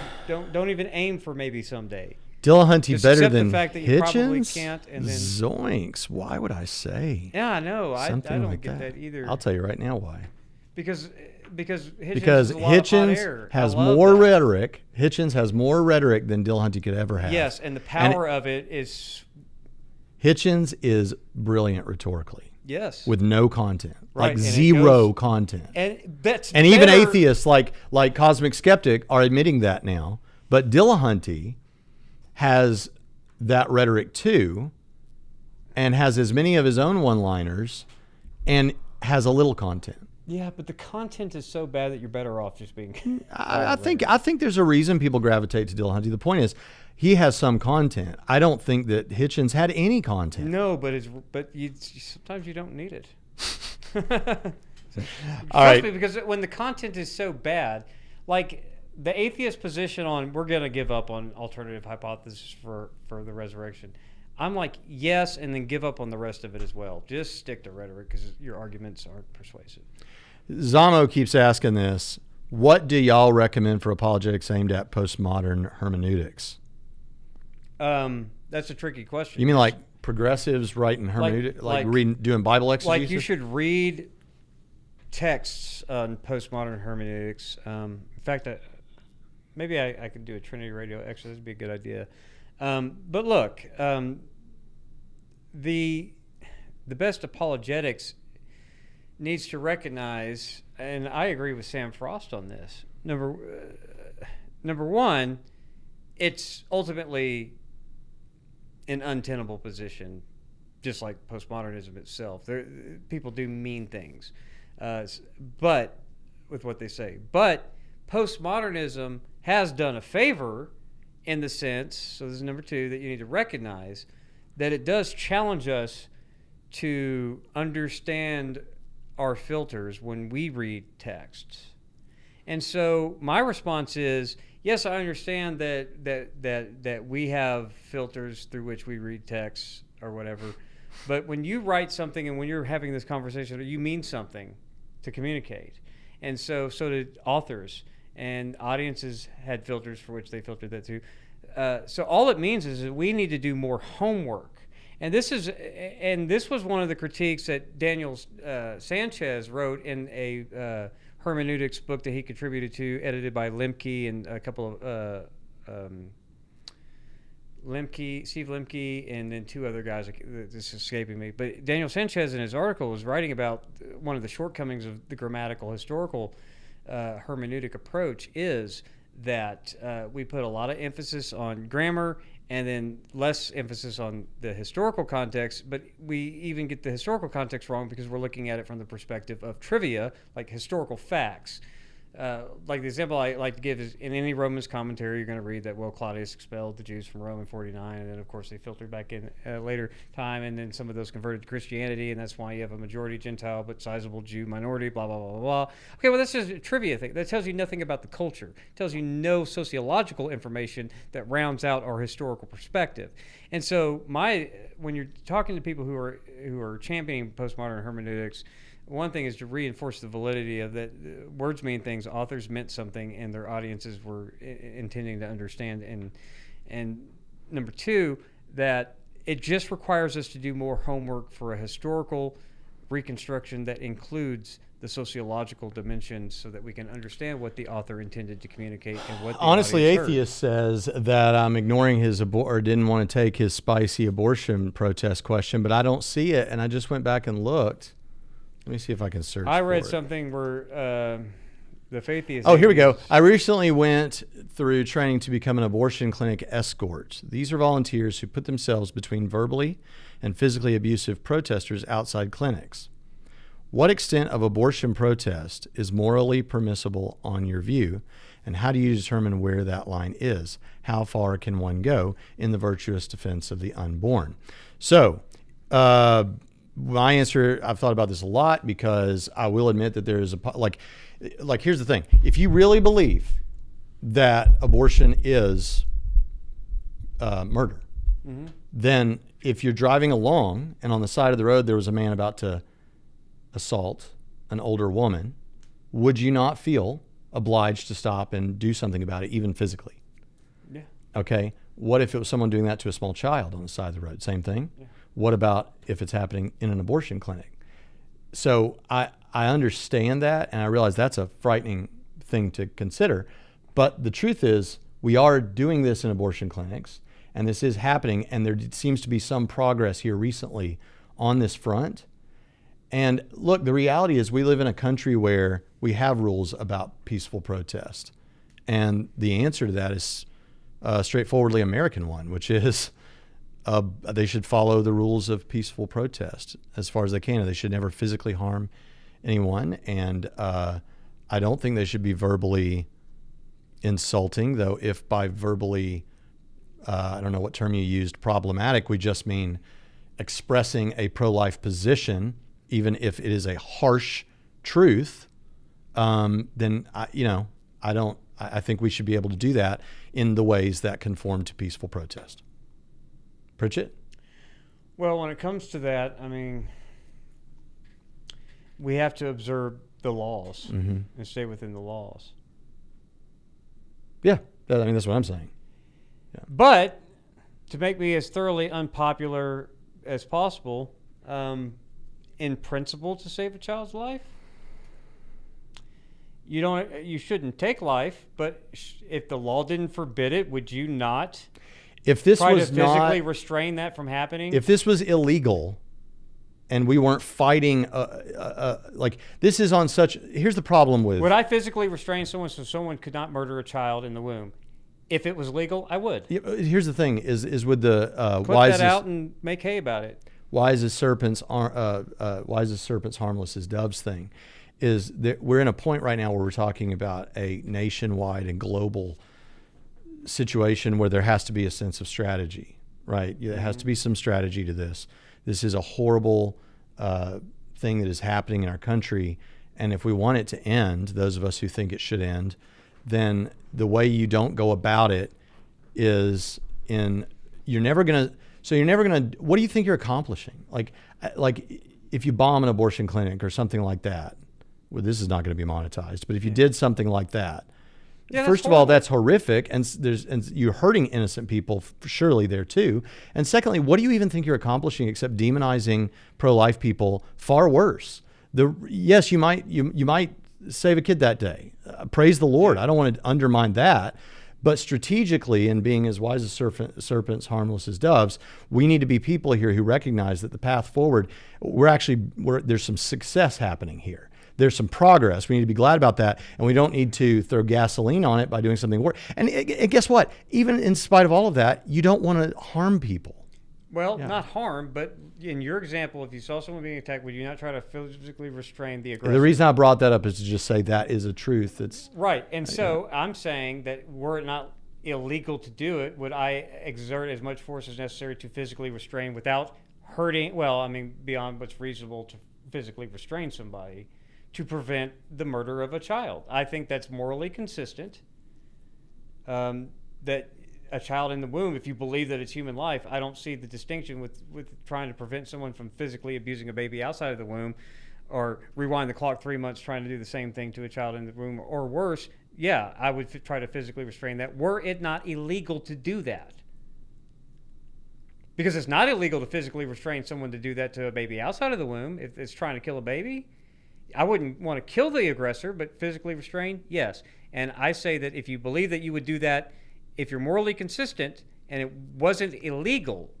even aim for maybe someday. Dillahunty better than the fact that you probably Hitchens? can't, and then Zoinks. Why would I say? Yeah, I know. I don't like get that either. I'll tell you right now why. Because Hitchens, because is a lot of hot air. Hitchens has more rhetoric. Hitchens has more rhetoric than Dillahunty could ever have. Yes, and the power of it is. Hitchens is brilliant rhetorically. Yes. With no content. Right. Like zero content. And even atheists like Cosmic Skeptic are admitting that now. But Dillahunty has that rhetoric too, and has as many of his own one-liners, and has a little content. Yeah, but the content is so bad that you're better off just being. I think there's a reason people gravitate to Dillahunty. The point is, he has some content. I don't think that Hitchens had any content. No, but sometimes you don't need it. All right. Trust me, because when the content is so bad, like the atheist position on we're going to give up on alternative hypothesis for the resurrection. I'm like, yes, and then give up on the rest of it as well. Just stick to rhetoric because your arguments aren't persuasive. Zamo keeps asking this. What do y'all recommend for apologetics aimed at postmodern hermeneutics? That's a tricky question. You mean like progressives writing hermeneutics, like doing Bible exegesis? Like you should read texts on postmodern hermeneutics. In fact, maybe I could do a Trinity radio exercise. That'd be a good idea. But look, the best apologetics needs to recognize, and I agree with Sam Frost on this. Number one, it's ultimately an untenable position, just like postmodernism itself. People do mean things, but with what they say. But postmodernism has done a favor in the sense, so this is number two, that you need to recognize that it does challenge us to understand our filters when we read texts. And so my response is, yes, I understand that we have filters through which we read texts or whatever, but when you write something and when you're having this conversation, you mean something to communicate. And so did authors, and audiences had filters for which they filtered that too. So all it means is that we need to do more homework. And this was one of the critiques that Daniel Sanchez wrote in a hermeneutics book that he contributed to, edited by Lemke and a couple of Steve Lemke, and then two other guys. This is escaping me. But Daniel Sanchez in his article was writing about one of the shortcomings of the grammatical historical hermeneutic approach is that we put a lot of emphasis on grammar and then less emphasis on the historical context, but we even get the historical context wrong because we're looking at it from the perspective of trivia, like historical facts. Like the example I like to give is in any Romans commentary, you're going to read that, well, Claudius expelled the Jews from Rome in 49, and then, of course, they filtered back in later time, and then some of those converted to Christianity, and that's why you have a majority Gentile but sizable Jew minority, blah, blah, blah, blah, blah. Okay, well, that's just a trivia thing. That tells you nothing about the culture. It tells you no sociological information that rounds out our historical perspective. And so when you're talking to people who are championing postmodern hermeneutics, one thing is to reinforce the validity of that words mean things, authors meant something, and their audiences were intending to understand. And number two, that it just requires us to do more homework for a historical reconstruction that includes the sociological dimensions so that we can understand what the author intended to communicate and what the Honestly, audience Atheist says that I'm ignoring his or didn't want to take his spicy abortion protest question, but I don't see it, and I just went back and looked. Let me see if I can search. I read for it. something where the Faithiest. Oh, here we go. I recently went through training to become an abortion clinic escort. These are volunteers who put themselves between verbally and physically abusive protesters outside clinics. What extent of abortion protest is morally permissible on your view, and how do you determine where that line is? How far can one go in the virtuous defense of the unborn? So, my answer, I've thought about this a lot because I will admit that there is like here's the thing. If you really believe that abortion is murder, then if you're driving along and on the side of the road there was a man about to assault an older woman, would you not feel obliged to stop and do something about it, even physically? Yeah. Okay. What if it was someone doing that to a small child on the side of the road? Same thing. Yeah. What about if it's happening in an abortion clinic? So I understand that, and I realize that's a frightening thing to consider. But the truth is, we are doing this in abortion clinics, and this is happening, and there seems to be some progress here recently on this front. And look, the reality is we live in a country where we have rules about peaceful protest. And the answer to that is a straightforwardly American one, which is they should follow the rules of peaceful protest as far as they can. They should never physically harm anyone. And I don't think they should be verbally insulting, though if by verbally, I don't know what term you used, problematic, we just mean expressing a pro-life position, even if it is a harsh truth, then I think we should be able to do that in the ways that conform to peaceful protest. Pritchett? Well, when it comes to that, I mean, we have to observe the laws and stay within the laws. Yeah, that's what I'm saying. Yeah. But to make me as thoroughly unpopular as possible, in principle, to save a child's life, you shouldn't take life. But if the law didn't forbid it, would you not? If this try was to physically restrain that from happening? If this was illegal and we weren't fighting, like this is on such, here's the problem with. Would I physically restrain someone so someone could not murder a child in the womb? If it was legal, I would. Here's the thing is with the put that out and make hay about it. Wise as serpents harmless as doves thing is that we're in a point right now where we're talking about a nationwide and global situation where there has to be a sense of strategy, right? There has to be some strategy to this. This is a horrible thing that is happening in our country. And if we want it to end, those of us who think it should end, then the way you don't go about it is you're never going to, what do you think you're accomplishing? Like if you bomb an abortion clinic or something like that, well, this is not going to be monetized, but if you did something like that, first of all, that's horrific, and you're hurting innocent people surely there too. And secondly, what do you even think you're accomplishing except demonizing pro-life people? Far worse. Yes, you might save a kid that day. Praise the Lord. I don't want to undermine that. But strategically, and being as wise as serpents, harmless as doves, we need to be people here who recognize that the path forward, there's some success happening here. there's some progress. We need to be glad about that, and we don't need to throw gasoline on it by doing something worse. And guess what? Even in spite of all of that, you don't want to harm people. Well, not harm, but in your example, if you saw someone being attacked, would you not try to physically restrain the aggressor? The reason I brought that up is to just say that is a truth. It's right. And so I'm saying that were it not illegal to do it, would I exert as much force as necessary to physically restrain without hurting? Well, I mean, beyond what's reasonable to physically restrain somebody to prevent the murder of a child. I think that's morally consistent. That a child in the womb, if you believe that it's human life, I don't see the distinction with trying to prevent someone from physically abusing a baby outside of the womb, or rewind the clock 3 months trying to do the same thing to a child in the womb, or worse. Yeah, I would try to physically restrain that were it not illegal to do that. Because it's not illegal to physically restrain someone to do that to a baby outside of the womb if it's trying to kill a baby. I wouldn't want to kill the aggressor, but physically restrain, yes. And I say that if you believe that you would do that, if you're morally consistent and it wasn't illegal,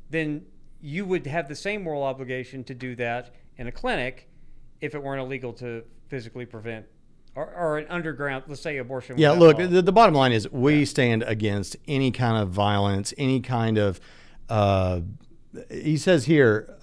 then you would have the same moral obligation to do that in a clinic if it weren't illegal to physically prevent or an underground, let's say, abortion. Yeah, look, the bottom line is we stand against any kind of violence, any kind of, he says here,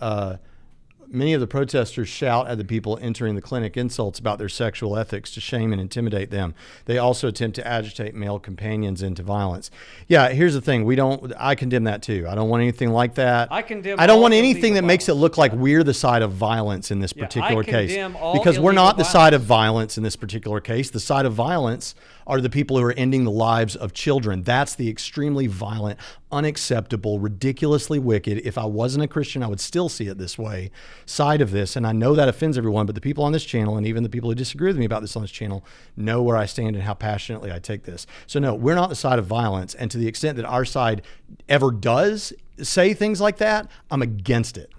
many of the protesters shout at the people entering the clinic insults about their sexual ethics to shame and intimidate them. They also attempt to agitate male companions into violence. Yeah, here's the thing. I condemn that too. I don't want anything like that. I don't want anything that makes it look like we're the side of violence in this particular case. Because we're not the side of violence in this particular case. The side of violence are the people who are ending the lives of children. That's the extremely violent, unacceptable, ridiculously wicked. If I wasn't a Christian, I would still see it this way, side of this. And I know that offends everyone, but the people on this channel and even the people who disagree with me about this on this channel know where I stand and how passionately I take this. So no, we're not the side of violence. And to the extent that our side ever does say things like that, I'm against it.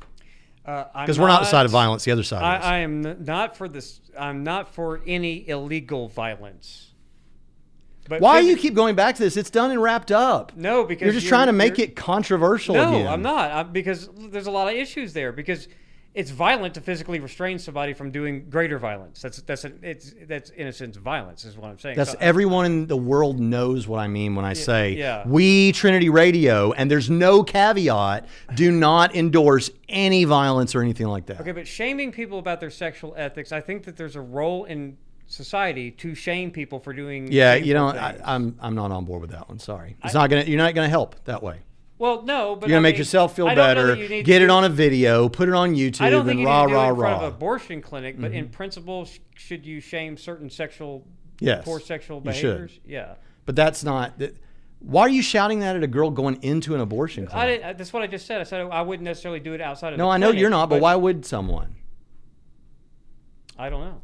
Because we're not the side of violence, the other side is. I am not for this. I'm not for any illegal violence. But why do you keep going back to this? It's done and wrapped up. No, because you're just trying to make it controversial again. No, I'm not. Because there's a lot of issues there. Because it's violent to physically restrain somebody from doing greater violence. That's in a sense violence, is what I'm saying. That's everyone in the world knows what I mean when I say we Trinity Radio, and there's no caveat, do not endorse any violence or anything like that. Okay, but shaming people about their sexual ethics, I think that there's a role in society to shame people for doing. Yeah, I'm not on board with that one. Sorry, you're not gonna help that way. Well, no, but you're gonna make yourself feel better. Get it on a video, put it on YouTube. I don't think and you rah need to do rah it in front rah. of an abortion clinic, but in principle, should you shame certain poor sexual behaviors? Should. Yeah, but that's not. Why are you shouting that at a girl going into an abortion clinic? That's what I just said. I said I wouldn't necessarily do it outside of. No, I know you're not, but why would someone? I don't know.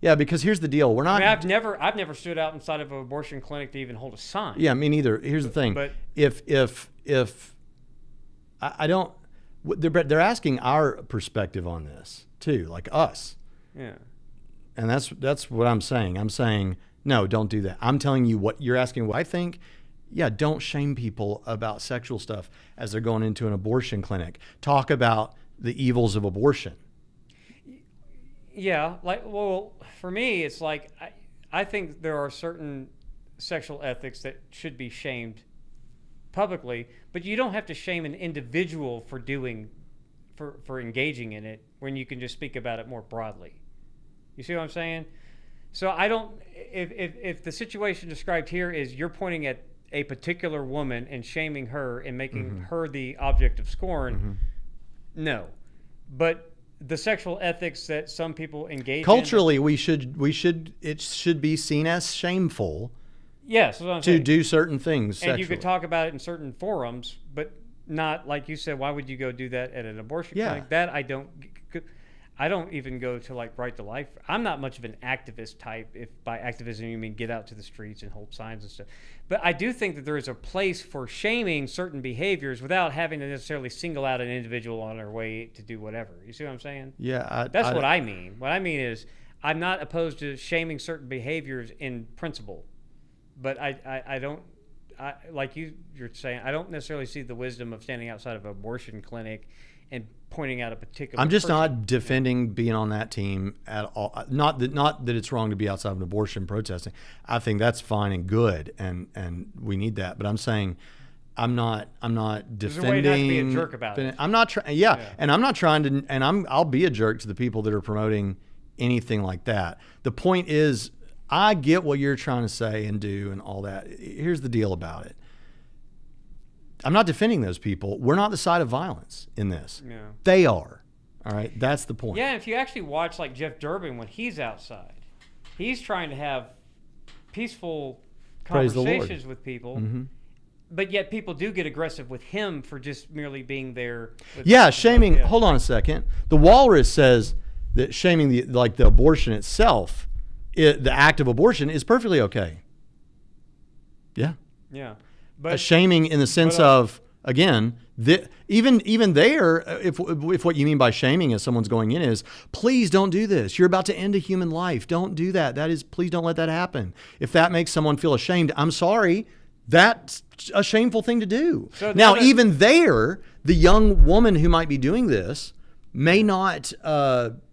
Yeah, because here's the deal. We're not. I mean, I've never stood out inside of an abortion clinic to even hold a sign. Yeah, me neither. Here's the thing. But if I don't, they're asking our perspective on this too, like us. Yeah. And that's what I'm saying. I'm saying no, don't do that. I'm telling you what you're asking. What I think. Yeah, don't shame people about sexual stuff as they're going into an abortion clinic. Talk about the evils of abortion. Yeah, for me, it's like I think there are certain sexual ethics that should be shamed publicly, but you don't have to shame an individual for engaging in it when you can just speak about it more broadly. You see what I'm saying? So I don't. If the situation described here is you're pointing at a particular woman and shaming her and making her the object of scorn, no, but the sexual ethics that some people engage culturally in, it should be seen as shameful. Yes, that's what I'm to saying. Do certain things sexually. And you could talk about it in certain forums, but not like you said. Why would you go do that at an abortion clinic? That I don't even go to like Right to Life. I'm not much of an activist type. If by activism you mean get out to the streets and hold signs and stuff. But I do think that there is a place for shaming certain behaviors without having to necessarily single out an individual on their way to do whatever. You see what I'm saying? Yeah. That's what I mean. What I mean is I'm not opposed to shaming certain behaviors in principle. But I don't, like you're saying, I don't necessarily see the wisdom of standing outside of an abortion clinic and pointing out a particular. I'm just person. not defending being on that team at all. Not that it's wrong to be outside of an abortion protesting. I think that's fine and good, and we need that. But I'm saying I'm not defending. There's a way not to be a jerk about it. I'm not trying. Yeah, and I'm not trying to. And I'll be a jerk to the people that are promoting anything like that. The point is, I get what you're trying to say and do and all that. Here's the deal about it. I'm not defending those people. We're not the side of violence in this. Yeah. They are. All right. That's the point. Yeah. If you actually watch like Jeff Durbin when he's outside, he's trying to have peaceful Praise the Lord. conversations with people. Mm-hmm. But yet people do get aggressive with him for just merely being there. Yeah. Shaming. Hold on a second. The Walrus says that shaming the abortion itself, the act of abortion is perfectly okay. Yeah. Yeah. But shaming in the sense of, again, even there, if what you mean by shaming as someone's going in is, please don't do this. You're about to end a human life. Don't do that. Please don't let that happen. If that makes someone feel ashamed, I'm sorry. That's a shameful thing to do. So now, even there, the young woman who might be doing this may not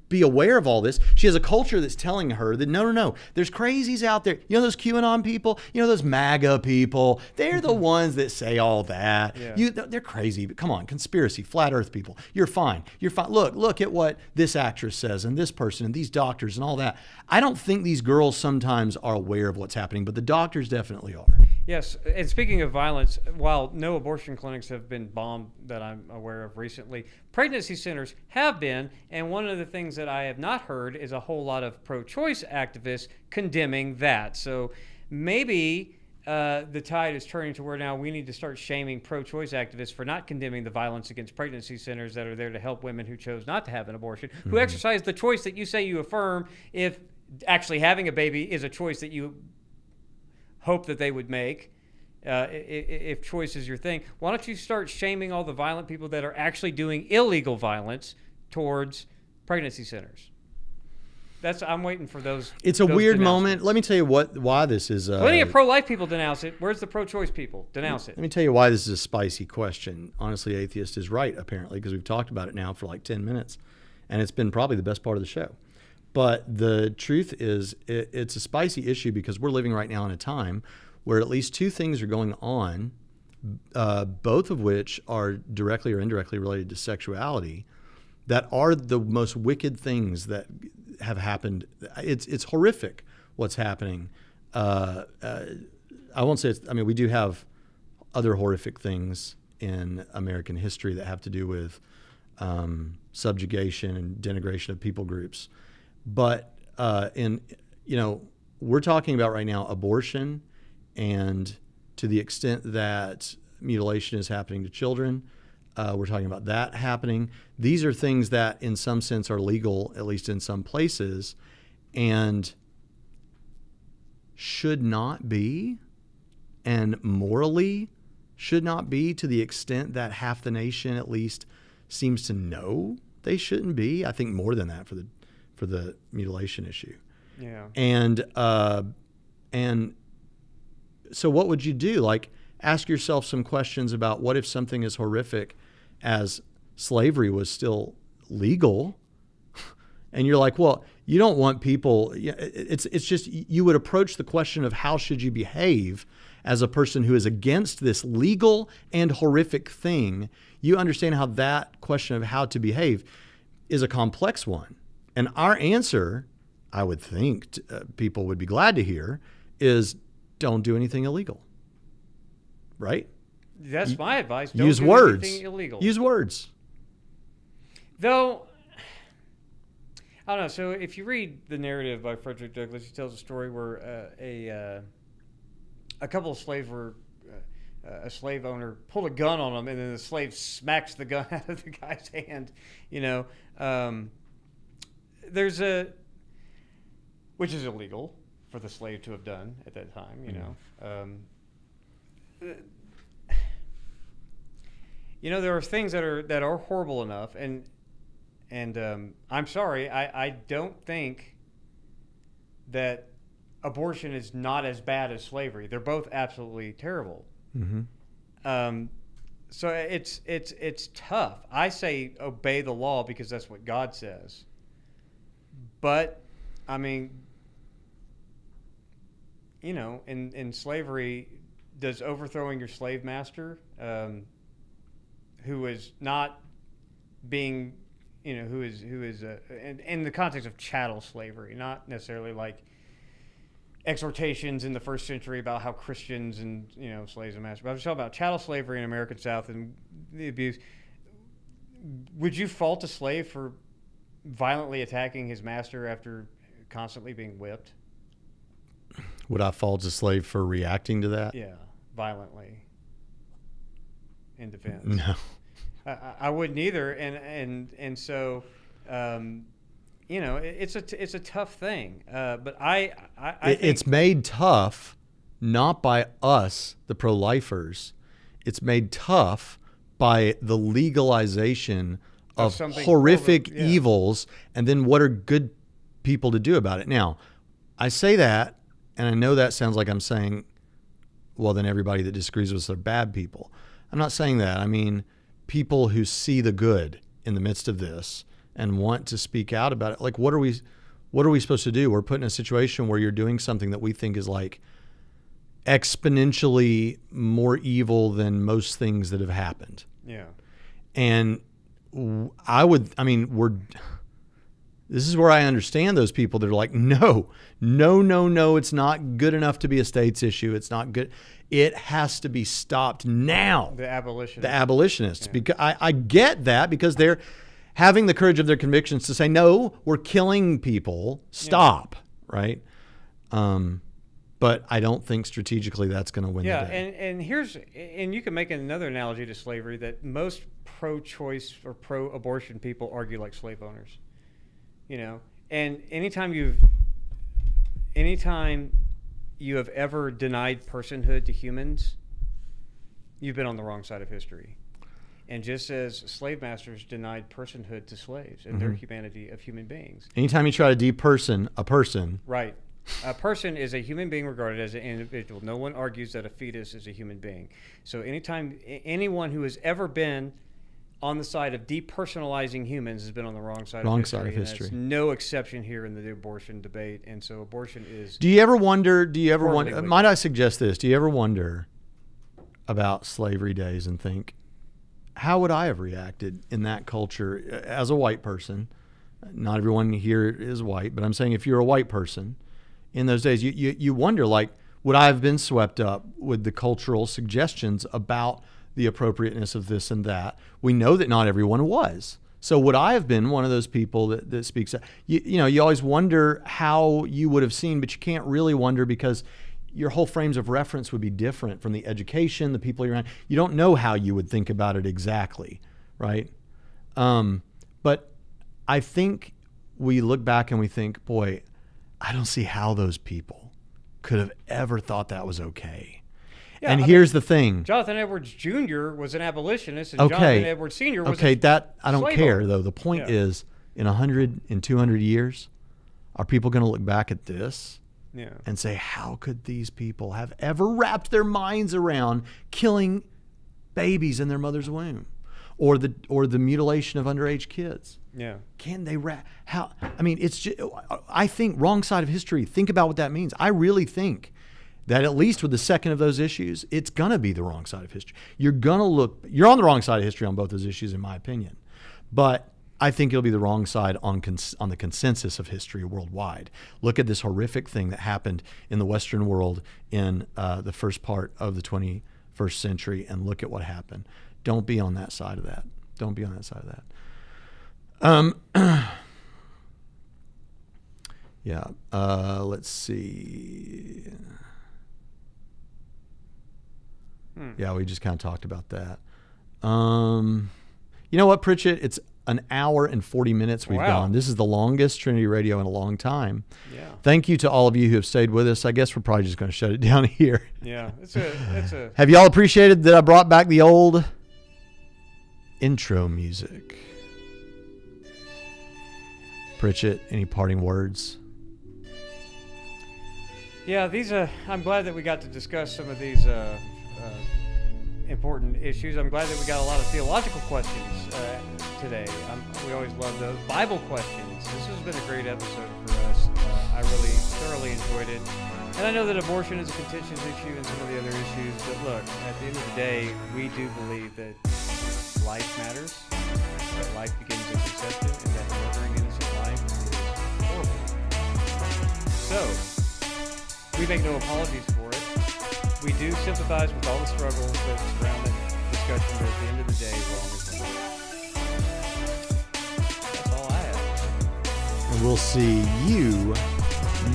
be aware of all this. She has a culture that's telling her that no, there's crazies out there. You know those QAnon people? You know those MAGA people? They're the ones that say all that. Yeah. They're crazy. But come on, conspiracy, flat earth people. You're fine. You're fine. Look at what this actress says and this person and these doctors and all that. I don't think these girls sometimes are aware of what's happening, but the doctors definitely are. Yes, and speaking of violence, while no abortion clinics have been bombed that I'm aware of recently, pregnancy centers have been, and one of the things that I have not heard is a whole lot of pro-choice activists condemning that. So maybe the tide is turning to where now we need to start shaming pro-choice activists for not condemning the violence against pregnancy centers that are there to help women who chose not to have an abortion, who exercise the choice that you say you affirm if actually having a baby is a choice that you hope that they would make if choice is your thing. Why don't you start shaming all the violent people that are actually doing illegal violence towards pregnancy centers? I'm waiting for those. It's a weird moment. Let me tell you why this is. Plenty of pro-life people denounce it. Where's the pro-choice people? Denounce it. Let me tell you why this is a spicy question. Honestly, Atheist is right, apparently, because we've talked about it now for like 10 minutes, and it's been probably the best part of the show. But the truth is, it's a spicy issue because we're living right now in a time where at least two things are going on, both of which are directly or indirectly related to sexuality, that are the most wicked things that have happened. It's horrific what's happening. I won't say we do have other horrific things in American history that have to do with subjugation and denigration of people groups. But we're talking about right now abortion, and to the extent that mutilation is happening to children, we're talking about that happening. These are things that in some sense are legal, at least in some places, and should not be, and morally should not be, to the extent that half the nation at least seems to know they shouldn't be. I think more than that for the mutilation issue. Yeah. And so what would you do? Like, ask yourself some questions about what if something as horrific as slavery was still legal, and you're like, well, you don't want people. It's just you would approach the question of how should you behave as a person who is against this legal and horrific thing. You understand how that question of how to behave is a complex one. And our answer, I would think people would be glad to hear, is don't do anything illegal. Right? That's my advice. Don't use do words. anything illegal. Use words. Though, I don't know. So if you read the narrative by Frederick Douglass, he tells a story where a couple of slaves were, a slave owner pulled a gun on him, and then the slave smacks the gun out of the guy's hand. Which is illegal for the slave to have done at that time, there are things that are horrible enough, and I'm sorry, I don't think that abortion is not as bad as slavery. They're both absolutely terrible. Mm-hmm. So it's tough. I say obey the law because that's what God says. But I mean, in slavery, does overthrowing your slave master, who is not being, who is in the context of chattel slavery, not necessarily like exhortations in the first century about how Christians and slaves and masters. But I'm just talking about chattel slavery in American South and the abuse. Would you fault a slave for violently attacking his master after constantly being whipped? Would I fault a slave for reacting to that? Yeah, violently in defense. No, I wouldn't either, and so. It's a tough thing, but I think it's made tough not by us, the pro-lifers. It's made tough by the legalization of horrific evils, and then what are good people to do about it? Now, I say that, and I know that sounds like I'm saying, well, then everybody that disagrees with us are bad people. I'm not saying that. I mean, people who see the good in the midst of this and want to speak out about it. Like, what are we supposed to do? We're put in a situation where you're doing something that we think is like exponentially more evil than most things that have happened. Yeah. And this is where I understand those people that are like, no, it's not good enough to be a state's issue. It's not good. It has to be stopped now. The abolitionists. Yeah. Because I get that, because they're having the courage of their convictions to say, no, we're killing people. Stop. Yeah. Right. But I don't think strategically that's going to win the day. And you can make another analogy to slavery that most pro-choice or pro-abortion people argue like slave owners. And anytime you have ever denied personhood to humans, you've been on the wrong side of history. And just as slave masters denied personhood to slaves and their humanity of human beings. Anytime you try to deperson a person. Right. A person is a human being regarded as an individual. No one argues that a fetus is a human being. So anyone who has ever been on the side of depersonalizing humans has been on the wrong side of history. That's no exception here in the abortion debate. And so abortion is... Do you ever wonder, might I suggest this? Do you ever wonder about slavery days and think, how would I have reacted in that culture as a white person? Not everyone here is white, but I'm saying if you're a white person in those days, you wonder, like, would I have been swept up with the cultural suggestions about the appropriateness of this and that? We know that not everyone was. So would I have been one of those people that speaks? You always wonder how you would have seen, but you can't really wonder because your whole frames of reference would be different from the education, the people you're around. You don't know how you would think about it exactly, right? But I think we look back and we think, boy, I don't see how those people could have ever thought that was okay. Yeah, and here's the thing. Jonathan Edwards Jr. was an abolitionist, and Jonathan Edwards Sr. was a that I don't slave care, owner. Though. The point is, in 100 and 200 years, are people going to look back at this and say, how could these people have ever wrapped their minds around killing babies in their mother's womb, or the mutilation of underage kids? Yeah. Can they how? I mean, it's just, I think wrong side of history. Think about what that means. I really think that at least with the second of those issues, it's going to be the wrong side of history. You're on the wrong side of history on both those issues, in my opinion. But I think it'll be the wrong side on the consensus of history worldwide. Look at this horrific thing that happened in the Western world in the first part of the 21st century, and look at what happened. Don't be on that side of that. Don't be on that side of that. Let's see. Yeah, we just kind of talked about that. You know what, Pritchett? It's an hour and 40 minutes we've gone. This is the longest Trinity Radio in a long time. Yeah. Thank you to all of you who have stayed with us. I guess we're probably just going to shut it down here. Yeah, it's a. Have y'all appreciated that I brought back the old intro music? Pritchett, any parting words? Yeah, I'm glad that we got to discuss some of these important issues. I'm glad that we got a lot of theological questions today. We always love those. Bible questions. This has been a great episode for us. I really thoroughly enjoyed it. And I know that abortion is a contentious issue and some of the other issues, but look, at the end of the day, we do believe that life matters, that life begins at conception, and that murdering innocent life is horrible. So, we make no apologies for it. We do sympathize with all the struggles that surround that discussion, but at the end of the day, wrong is wrong. That's all I have. And we'll see you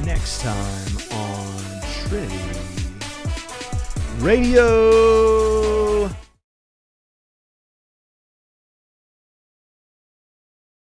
next time on Trinity Radio.